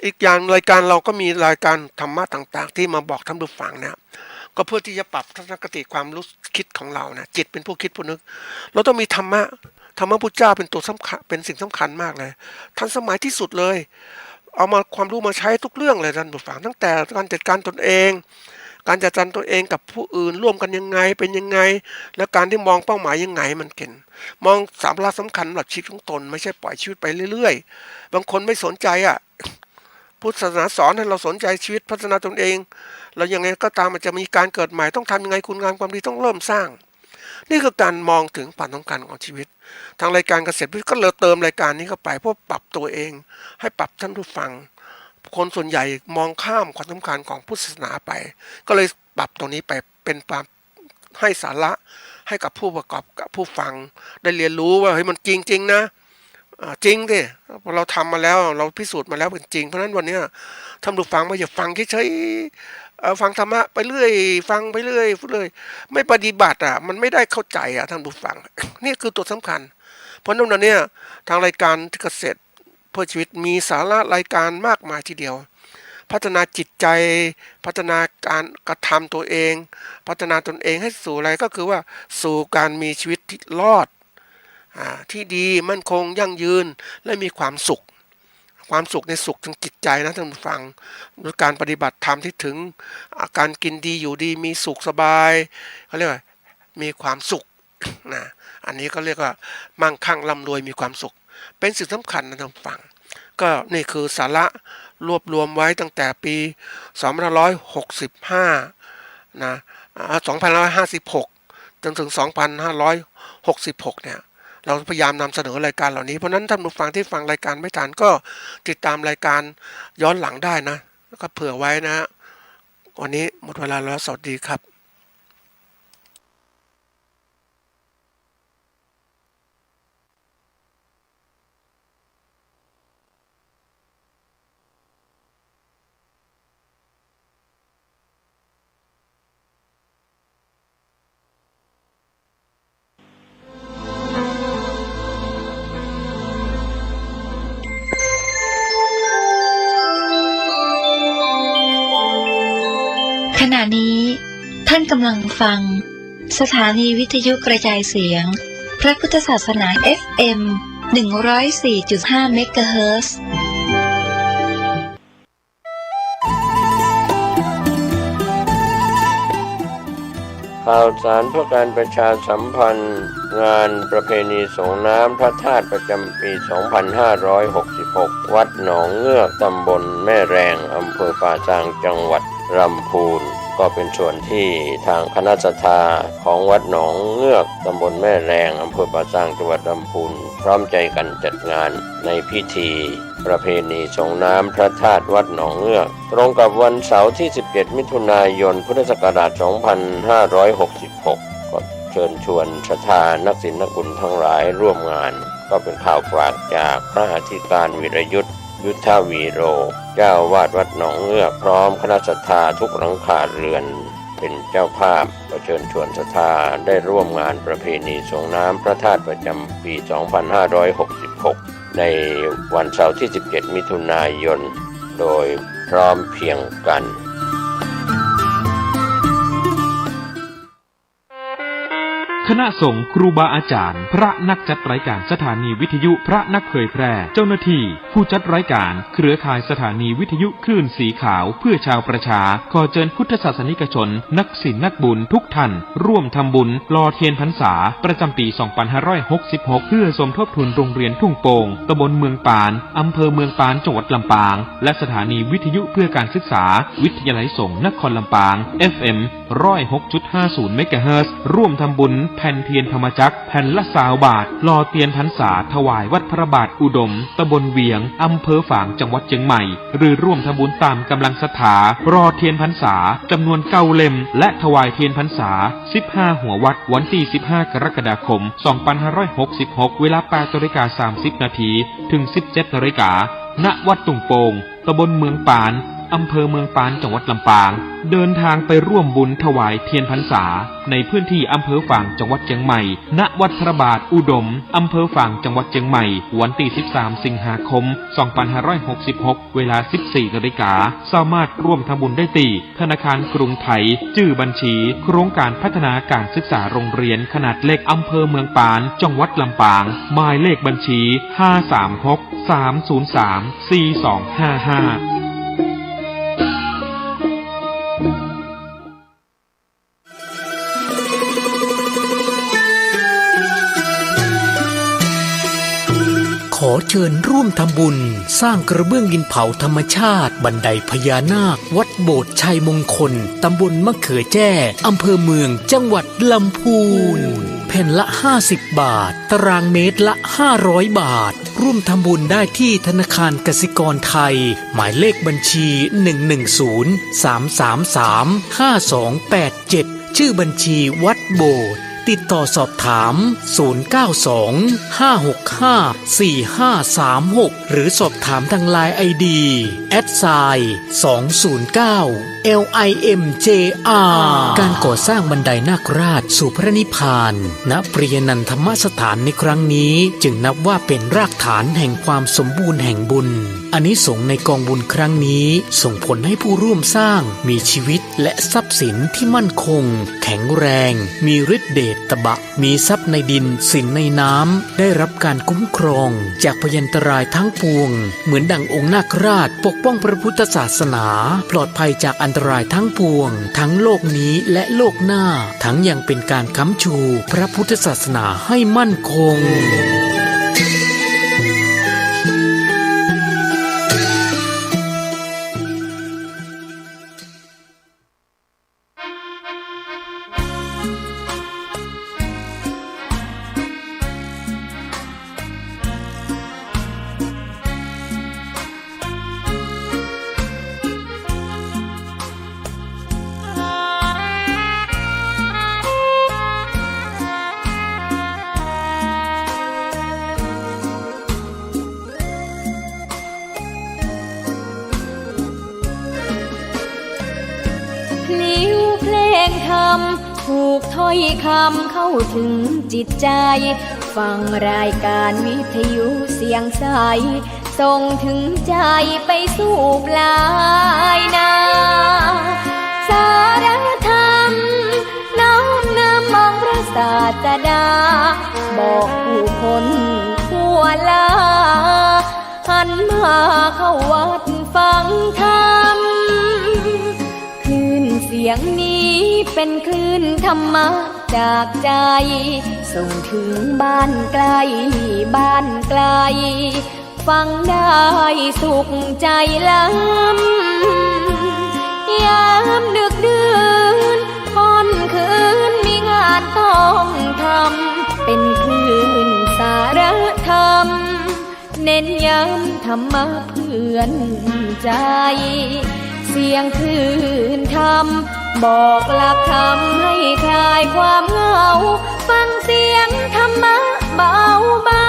อีกอย่างรายการเราก็มีรายการธรรมะต่างๆที่มาบอกท่านผู้ฟังนะก็เพื่อที่จะปรับทัศนคติความรู้คิดของเรานะจิตเป็นผู้คิดผู้นึกเราต้องมีธรรมะพุทธเจ้าเป็นตัวสำคัญเป็นสิ่งสำคัญมากเลยทันสมัยที่สุดเลยเอามาความรู้มาใช้ทุกเรื่องเลยท่านผู้ฟังตั้งแต่การจัดการตนเองการจัดการตัวเองกับผู้อื่นร่วมกันยังไงเป็นยังไงและการที่มองเป้าหมายยังไงมันเก่งมองสาระสำคัญสำหรับชีวิตของตนไม่ใช่ปล่อยชีวิตไปเรื่อยๆบางคนไม่สนใจพุทธศาสนาสอนให้เราสนใจชีวิตพัฒนาตนเองเรายังไงก็ตามมันจะมีการเกิดใหม่ต้องทำยังไงคุณงามความดีต้องเริ่มสร้าง นี่คือการมองถึงความต้องการของชีวิตทางรายการเกษตรวิทย์ก็เลยเติมรายการนี้เข้าไปเพื่อปรับตัวเองให้ปรับท่านผู้ฟังคนส่วนใหญ่มองข้ามความสำคัญของพุทธศาสนาไปก็เลยปรับตรงนี้ไปเป็นความให้สาระให้กับผู้ประกอบกับผู้ฟังได้เรียนรู้ว่าเฮ้ยมันจริงๆนะจริงดิเราทำมาแล้วเราพิสูจน์มาแล้วเป็นจริงเพราะฉะนั้นวันนี้ท่านผู้ฟังไม่อย่าฟังเฉยๆฟังธรรมะไปเรื่อยฟังไปเรื่อยพูดเลยไม่ปฏิบัติมันไม่ได้เข้าใจท่านผู้ฟัง นี่คือตัวสำคัญเพราะนั้นเนี่ยทางรายการเกษตรเพื่อชีวิตมีสาระรายการมากมายทีเดียวพัฒนาจิตใจพัฒนาการกระทำตัวเองพัฒนาตนเองให้สู่อะไรก็คือว่าสู่การมีชีวิตที่รอดที่ดีมั่นคงยั่งยืนและมีความสุขในสุขทางจิตใจนะท่านผู้ฟังด้วยการปฏิบัติธรรมที่ถึงการกินดีอยู่ดีมีสุขสบายเขาเรียกว่ามีความสุขนะอันนี้ก็เรียกว่ามั่งคั่งร่ำรวยมีความสุขเป็นสิ่งสำคัญนะท่านผู้ฟังก็นี่คือสาระรวบรวมไว้ตั้งแต่ปี2565นะ2556จนถึง2566เนี่ยเราพยายามนำเสนอรายการเหล่านี้เพราะนั้นท่านผู้ฟังที่ฟังรายการไม่ทันก็ติดตามรายการย้อนหลังได้นะแล้วก็เผื่อไว้นะวันนี้หมดเวลาแล้วสวัสดีครับขณะนี้ท่านกำลังฟังสถานีวิทยุกระจายเสียงพระพุทธศาสนา FM 104.5 เมกะเฮิรตซ์ข่าวสารเพื่อการประชาสัมพันธ์งานประเพณีส่งน้ำพระธาตุประจำปี 2566 วัดหนองเงือกตำบลแม่แรงอำเภอป่าซางจังหวัดลำพูนก็เป็นส่วนที่ทางคณะศรัทธาของวัดหนองเงือกตำบลแม่แรงอำเภอป่าซางจังหวัดลำพูนพร้อมใจกันจัดงานในพิธีประเพณีส่งน้ำพระธาตุวัดหนองเงือกตรงกับวันเสาร์ที่ 17 มิถุนายน พุทธศักราช 2566 ก็เชิญชวนศรัทธานักศิลป์นักบุญทั้งหลายร่วมงานก็เป็นข่าวฝากจากพระอธิการวีรยุทธยุทธวีโรเจ้าวาดวัดหนองเงือกพร้อมคณะศรัทธาทุกหลังคาเรือนเป็นเจ้าภาพก็เชิญชวนศรัทธาได้ร่วมงานประเพณีส่งน้ำพระธาตุประจำปี 2566 ในวันเสาร์ที่ 17 มิถุนายนโดยพร้อมเพรียงกัน คณะสงฆ์ครูบาอาจารย์พระนักจัดรายการสถานีวิทยุพระนักเผยแพร่เจ้าหน้าที่ผู้จัดรายการเครือข่ายสถานีวิทยุคลื่นสีขาวเพื่อชาวประชาขอเชิญพุทธศาสนิกชนนักศิลป์นักบุญทุกท่านร่วมทำบุญหล่อเทียนพรรษาประจำปี 2566 เพื่อสมทบทุนโรงเรียนทุ่งโป่งตำบลเมืองปานอำเภอเมืองปานจังหวัดลำปางและสถานีวิทยุเพื่อการศึกษาวิทยาลัยสงฆ์นครลำปาง FM 106.50 เมกะเฮิรตซ์ร่วมทำบุญแผ่นเทียนธรรมจักรแผ่นละ20 บาทหล่อเทียนพรรษาถวายวัดพระบาทอุดมตำบลเวียงอำเภอฝางจังหวัดเชียงใหม่หรือร่วมทำบุญตามกำลังศรัทธารอเทียนพรรษาจำนวน9 เล่มและถวายเทียนพรรษา15หัววัดวันที่15กรกฎาคม2566เวลา 8:30 นาทีถึง 17 นาฬิกาณวัดตุ่งโป่งตำบลเมืองปานอำเภอเมืองปานจังหวัดลำปางเดินทางไปร่วมบุญถวายเทียนพรรษาในพื้นที่อำเภอฝางจังหวัดเชียงใหม่ณวัดพระบาทอุดมอำเภอฝางจังหวัดเชียงใหม่วันที่13สิงหาคม2566เวลา 14 นาฬิกาสามารถร่วมทำบุญได้ที่ธนาคารกรุงไทยชื่อบัญชีโครงการพัฒนาการศึกษาโรงเรียนขนาดเล็กอำเภอเมืองปานจังหวัดลำปางหมายเลขบัญชี536 303 4255ขอ อเชิญร่วมทำบุญสร้างกระเบื้องดินเผาธรรมชาติบันไดพญานาควัดโบสถ์ชัยมงคลตำบลมะเขือแจ้อำเภอเมืองจังหวัดลำพูนแผ่นละ50 บาทตารางเมตรละ500 บาทร่วมทำบุญได้ที่ธนาคารกสิกรไทยหมายเลขบัญชี110-333-5287ชื่อบัญชีวัดโบสถ์ติดต่อสอบถาม092-565-4536หรือสอบถามทางไลน์ ID @209LIMJR การก่อสร้างบันไดนาคราชสู่พระนิพพานณปริยนันทธรรมสถานในครั้งนี้จึงนับว่าเป็นรากฐานแห่งความสมบูรณ์แห่งบุญอานิสงส์ในกองบุญครั้งนี้ส่งผลให้ผู้ร่วมสร้างมีชีวิตและทรัพย์สินที่มั่นคงแข็งแรงมีฤทธิ์เดชตบะมีทรัพย์ในดินสินในน้ำได้รับการคุ้มครองจากพยันตรายทั้งปวงเหมือนดั่งองค์นาคราชปกป้องพระพุทธศาสนาปลอดภัยจากอันตรายทั้งปวงทั้งโลกนี้และโลกหน้าทั้งยังเป็นการค้ำชูพระพุทธศาสนาให้มั่นคงถูกถ้อยคำเข้าถึงจิตใจฟังรายการวิทยุเสียงใสส่งถึงใจไปสู่ปลายนาสารธรรมน้อมนำมองพระศาสดาบอกผู้คนทั่วลาหันมาเข้าวัดฟังธรรมคลื่นเสียงนี้เป็นคลื่นธรรมะจากใจส่งถึงบ้านไกลบ้านไกลฟังได้สุขใจล้ำยามดึกดื่นค่ำคืนมีงานต้องทำเป็นคลื่นสารธรรมเน้นย้ำธรรมะเพื่อนใจเสียงคลื่นธรรมบอกหลักธรรมให้คลายความเหงาฟังเสียงธรรมะเบาเบา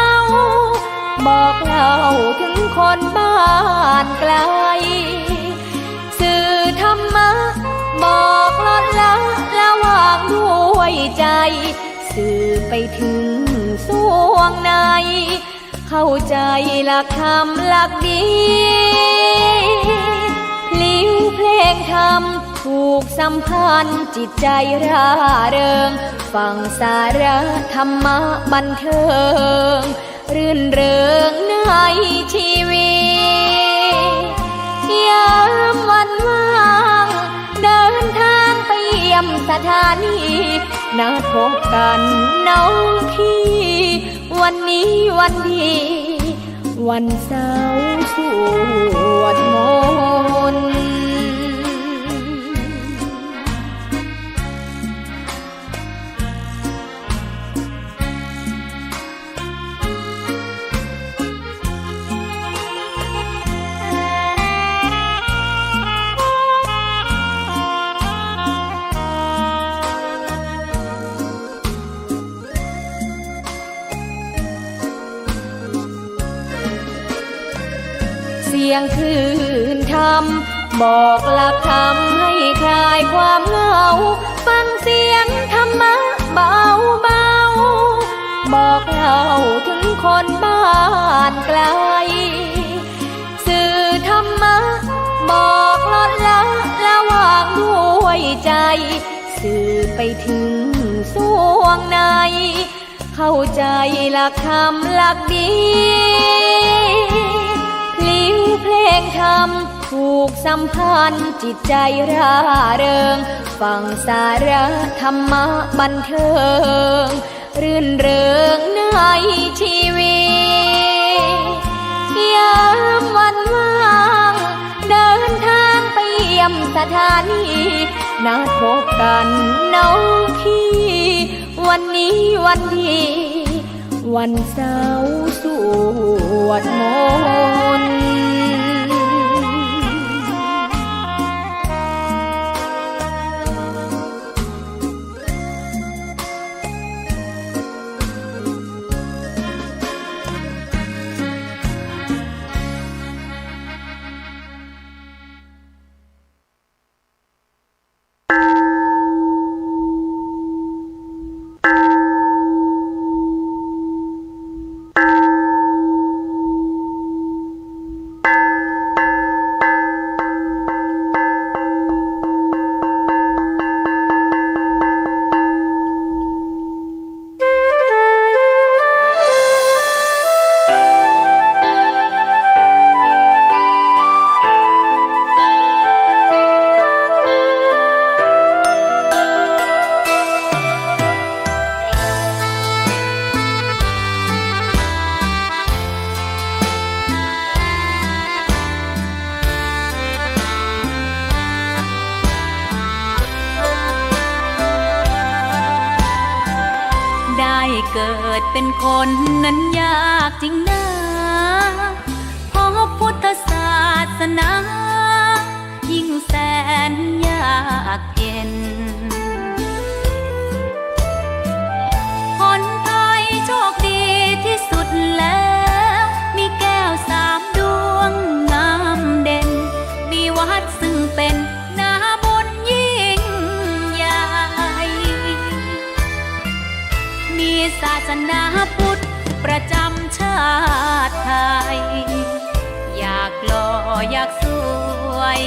บอกเล่าถึงคนบ้านไกลสื่อธรรมะบอกลดละวางด้วยใจสื่อไปถึงสวงในเข้าใจหลักธรรมหลักดีพลิ้วเพลงธรรมถูกสัมพันธ์จิตใจร่าเริงฟังสาระธรรมะบันเทิงรื่นเริงในชีวิตยามวันว่างเดินทางไปเยี่ยมสถานีนัดพบกันน้องพี่วันนี้วันดีวันเสาร์สวดมนต์เสียงคลื่นธรรมบอกหลักธรรมให้คลายความเหงาฟังเสียงธรรมะเบาเบาบอกเล่าถึงคนบ้านไกลสื่อธรรมะบอกลดละวางด้วยใจสื่อไปถึงสวงในเข้าใจหลักธรรมหลักดีพลิ้วเพลงธรรมถูกสัมพันธ์จิตใจร่าเริงฟังสาระธรรมะบันเทิงรื่นเริงในชีวิต ามวันว่างเดินทางไปเยี่ยมสถานีนัดพบกันน้องพี่วันนี้วันดีวันเสาร์สวดมนต์ เกิดเป็นคนนั้นยากจริงนะเพราะพุทธศาสนายิ่งแสนยากเย็นคนไทยโชคดีที่สุดแล้วมีแก้ว3 ดวงงามเด่นมีวัดซึ่งเป็นนาบุญยิ่งใหญ่มีศาสนาพุทธประจำชาติไทยอยากหล่ออยากสวย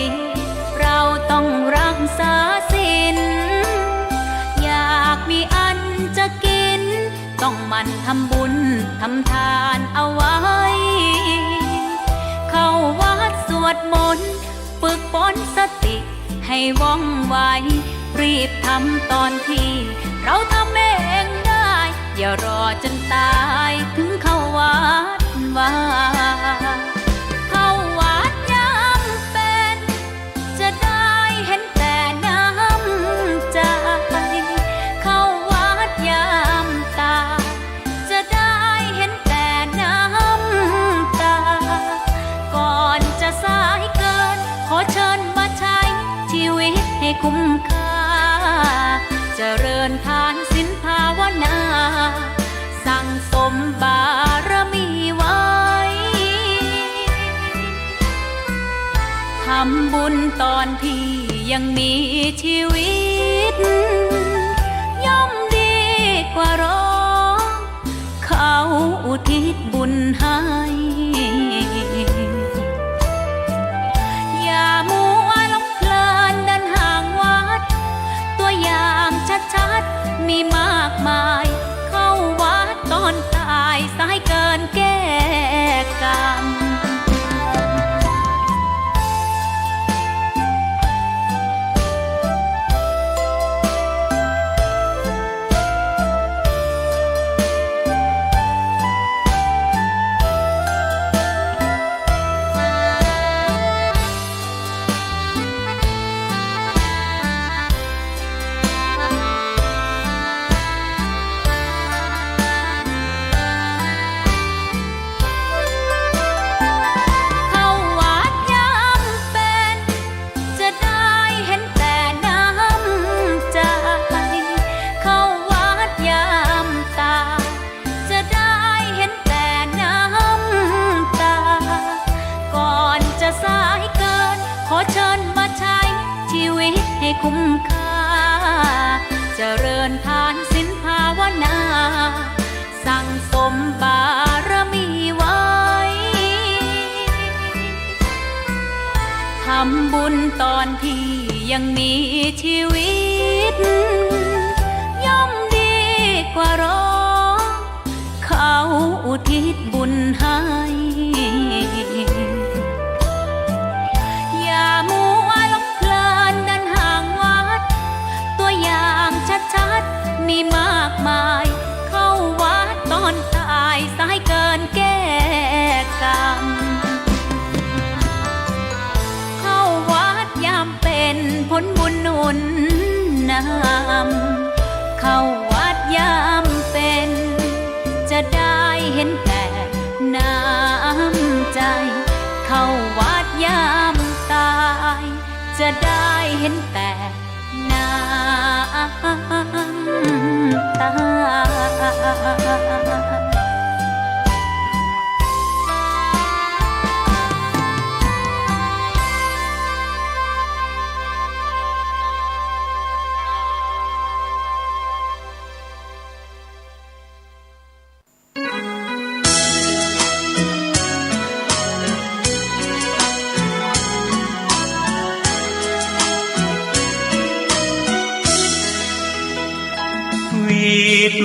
เราต้องรักษาศีลอยากมีอันจะกินต้องหมั่นทำบุญทำทานเอาไว้เข้าวัดสวดมนต์ฝึกฝนสติให้ว่องไวรีบทำตอนที่เราทำเองได้อย่ารอจนตายถึงเข้าวัดว่าเข้าวัดยามเป็นจะได้เห็นแต่น้ำใจเข้าวัดยามตายจะได้เห็นแต่น้ำตาก่อนจะสายเกินขอเชิญมาใช้ชีวิตให้คุ้มค่าเจริญทานศีลภาวนาสั่งสมบารมีไว้ทำบุญตอนที่ยังมีชีวิตย่อมดีกว่ารอเขาอุทิศบุญให้อย่ามัวหลงเพลินเดินห่างวัดตัวอย่างชัดๆมีมากมายเข้าวัดตอนตายสายเกินแก้กรรมคุ้มค่าเจริญทานศีลภาวนาสั่งสมบารมีไว้ทำบุญตอนที่ยังมีชีวิตย่อมดีกว่ารอเขาอุทิศบุญให้อย่ามัวหลงเพลินเดินห่างวัดตัวอย่างชัดๆมีมากมายเข้าวัดตอนตายสายเกินแก้กรรม ลบุญหนุนนำเข้าวัดยามเป็นจะได้เห็นแต่น้ำใจเข้าวัดยามตายจะได้เห็นแต่น้ำตา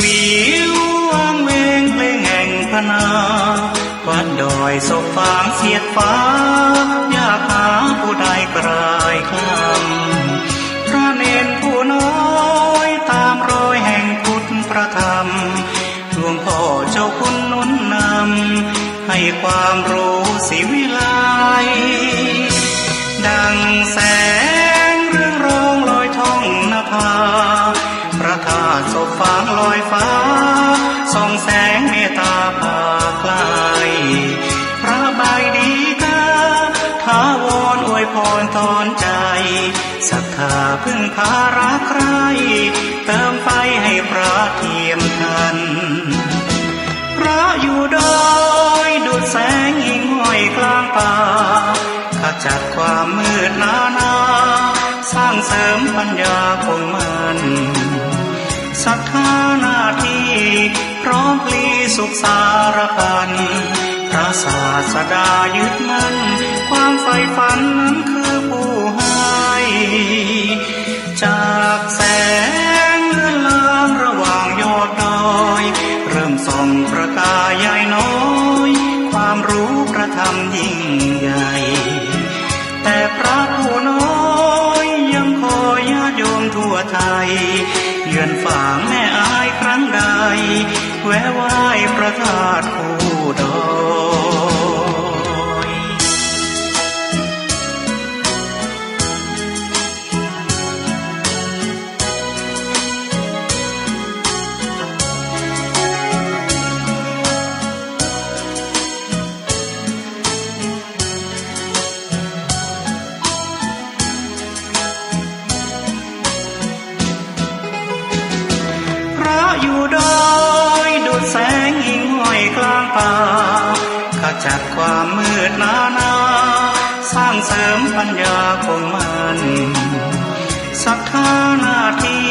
วิววางเวงเพลงแห่งพนาวัดดอยศพฟางเสียดฟ้าอยากหาผู้ใดกลายคลำพระเนรผู้น้อยตามรอยแห่งพุทธประธรรมหลวงพ่อเจ้าคุณหนุนนำให้ความรู้สิวิไลดังแสงเรื่องรองลอยท่องนภาพระธาตุศพฟางลอยฟ้าส่องแสงเมตตาพาไกลพระบายดีกาถาวรอวยพรตอนใจศรัทธาพึ่งพารักใครเติมไฟให้พระเทียมทันพระอยู่ดอยดุจแสงหิ่งห้อยกลางป่าขจัดความมืดนาสร้างเสริมปัญญาคงมันศรัทธาหน้าที่พร้อมพลีสุขสารพันพระศาสดายึดมั่นความใฝ่ฝันนั้นคือผู้ให้จากแสงเลื่อนลางระหว่างยอดดอยเริ่มส่องประกายใหญ่น้อยความรู้ประธรรมยิ่งใหญ่แต่พระผู้น้อยยังคอยญาติโยมทั่วไทยเยือนฝางแม่อายครั้งใดแวะไหว้พระธาตุผู้ดอยอยู่ดอยดุจแสงหิ่งห้อยกลางป่าขจัดความมืดนาสร้างเสริมปัญญาคงมันศรัทธาหน้าที่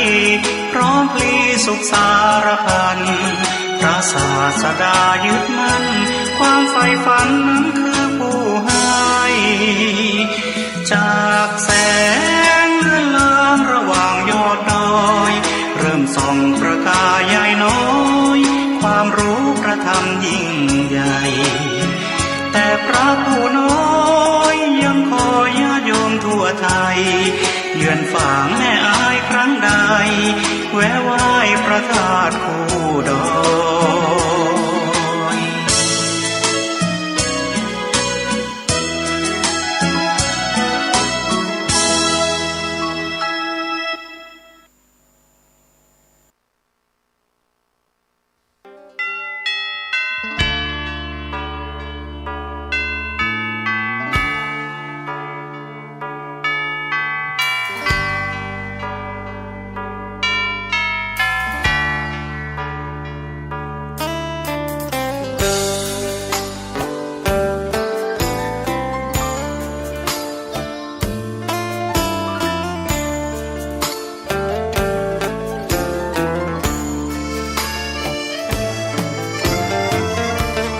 พร้อมพลีสุขสารพันพระศาสดายึดมั่นความใฝ่ฝันนั้นคือผู้ให้จากแสงเลื่อนลางระหว่างยอดดอยเริ่มส่องประกายใหญ่น้อยความรู้ประธรรมยิ่งใหญ่แต่พระผู้น้อยยังคอยญาติโยมทั่วไทยเยือนฝางแม่อายครั้งใดแวะไหว้พระธาตุผู้ดอย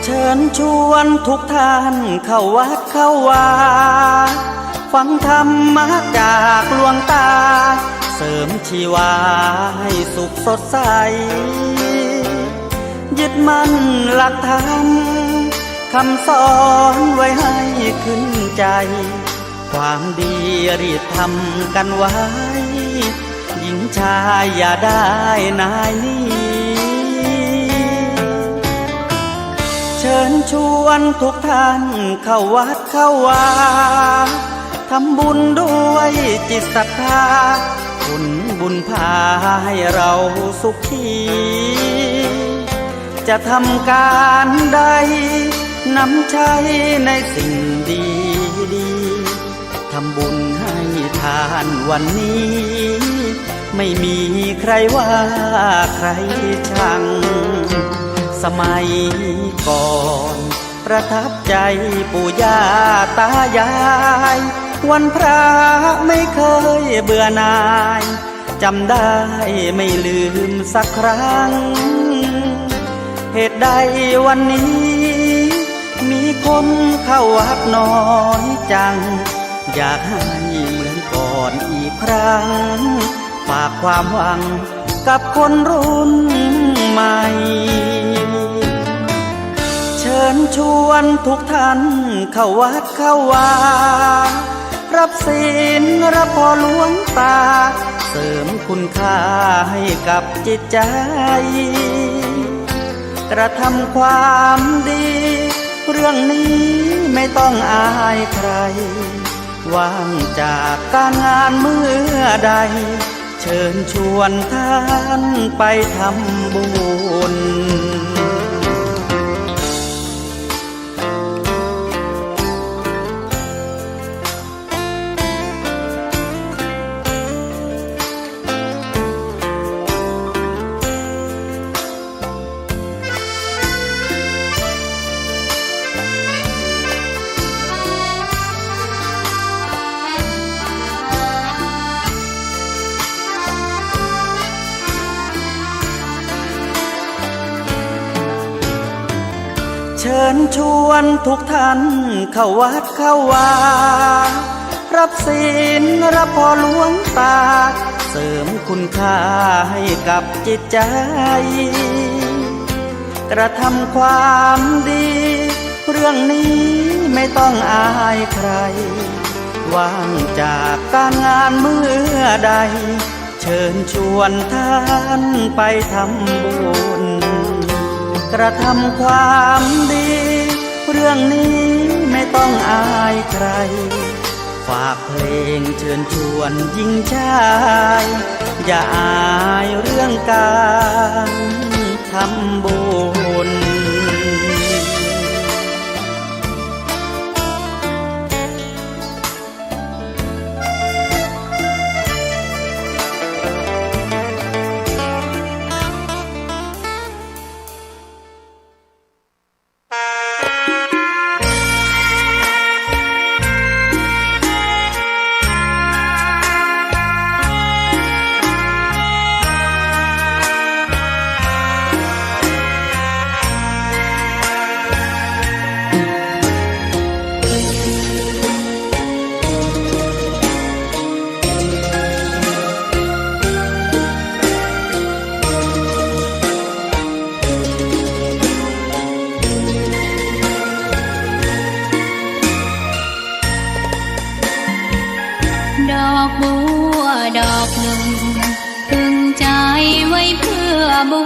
เชิญชวนทุกท่านเข้าวัดเข้าวาฟังธรรมะจากหลวงตาเสริมชีวาให้สุขสดใสยึดมั่นหลักธรรมคำสอนไว้ให้ขึ้นใจความดีรีบทำกันไว้หญิงชายอย่าได้นายนี้เชิญชวนทุกท่านเข้าวัดเข้าวา ทำบุญด้วยจิตศรัทธาผลบุญพาให้เราสุขีจะทำการใดนำใช้ในสิ่งดีดีทำบุญให้ทานวันนี้ไม่มีใครว่าใครชังสมัยก่อนประทับใจปู่ย่าตายายวันพระไม่เคยเบื่อหน่ายจำได้ไม่ลืมสักครั้งเหตุใดวันนี้มีคนเข้าวัดน้อยจังอยากให้เหมือนก่อนอีกครั้งฝากความหวังกับคนรุ่นใหม่เชิญชวนทุกท่านเข้าวัดเข้าวารับศีลรับพรหลวงตาเสริมคุณค่าให้กับจิตใจกระทำความดีเรื่องนี้ไม่ต้องอายใครว่างจากการงานเมื่อใดเชิญชวนท่านไปทำบุญเชิญชวนทุกท่านเข้าวัดเข้าวารับศีลรับพรหลวงตาเสริมคุณค่าให้กับจิตใจกระทำความดีเรื่องนี้ไม่ต้องอายใครว่างจากการงานเมื่อใดเชิญชวนท่านไปทำบุญกระทำความดีเรื่องนี้ไม่ต้องอายใครฝากเพลงเชิญชวนหญิงชายอย่าอายเรื่องการทำบุญดอกบัวดอกหนึ่งพึงใจไว้เพื่อบู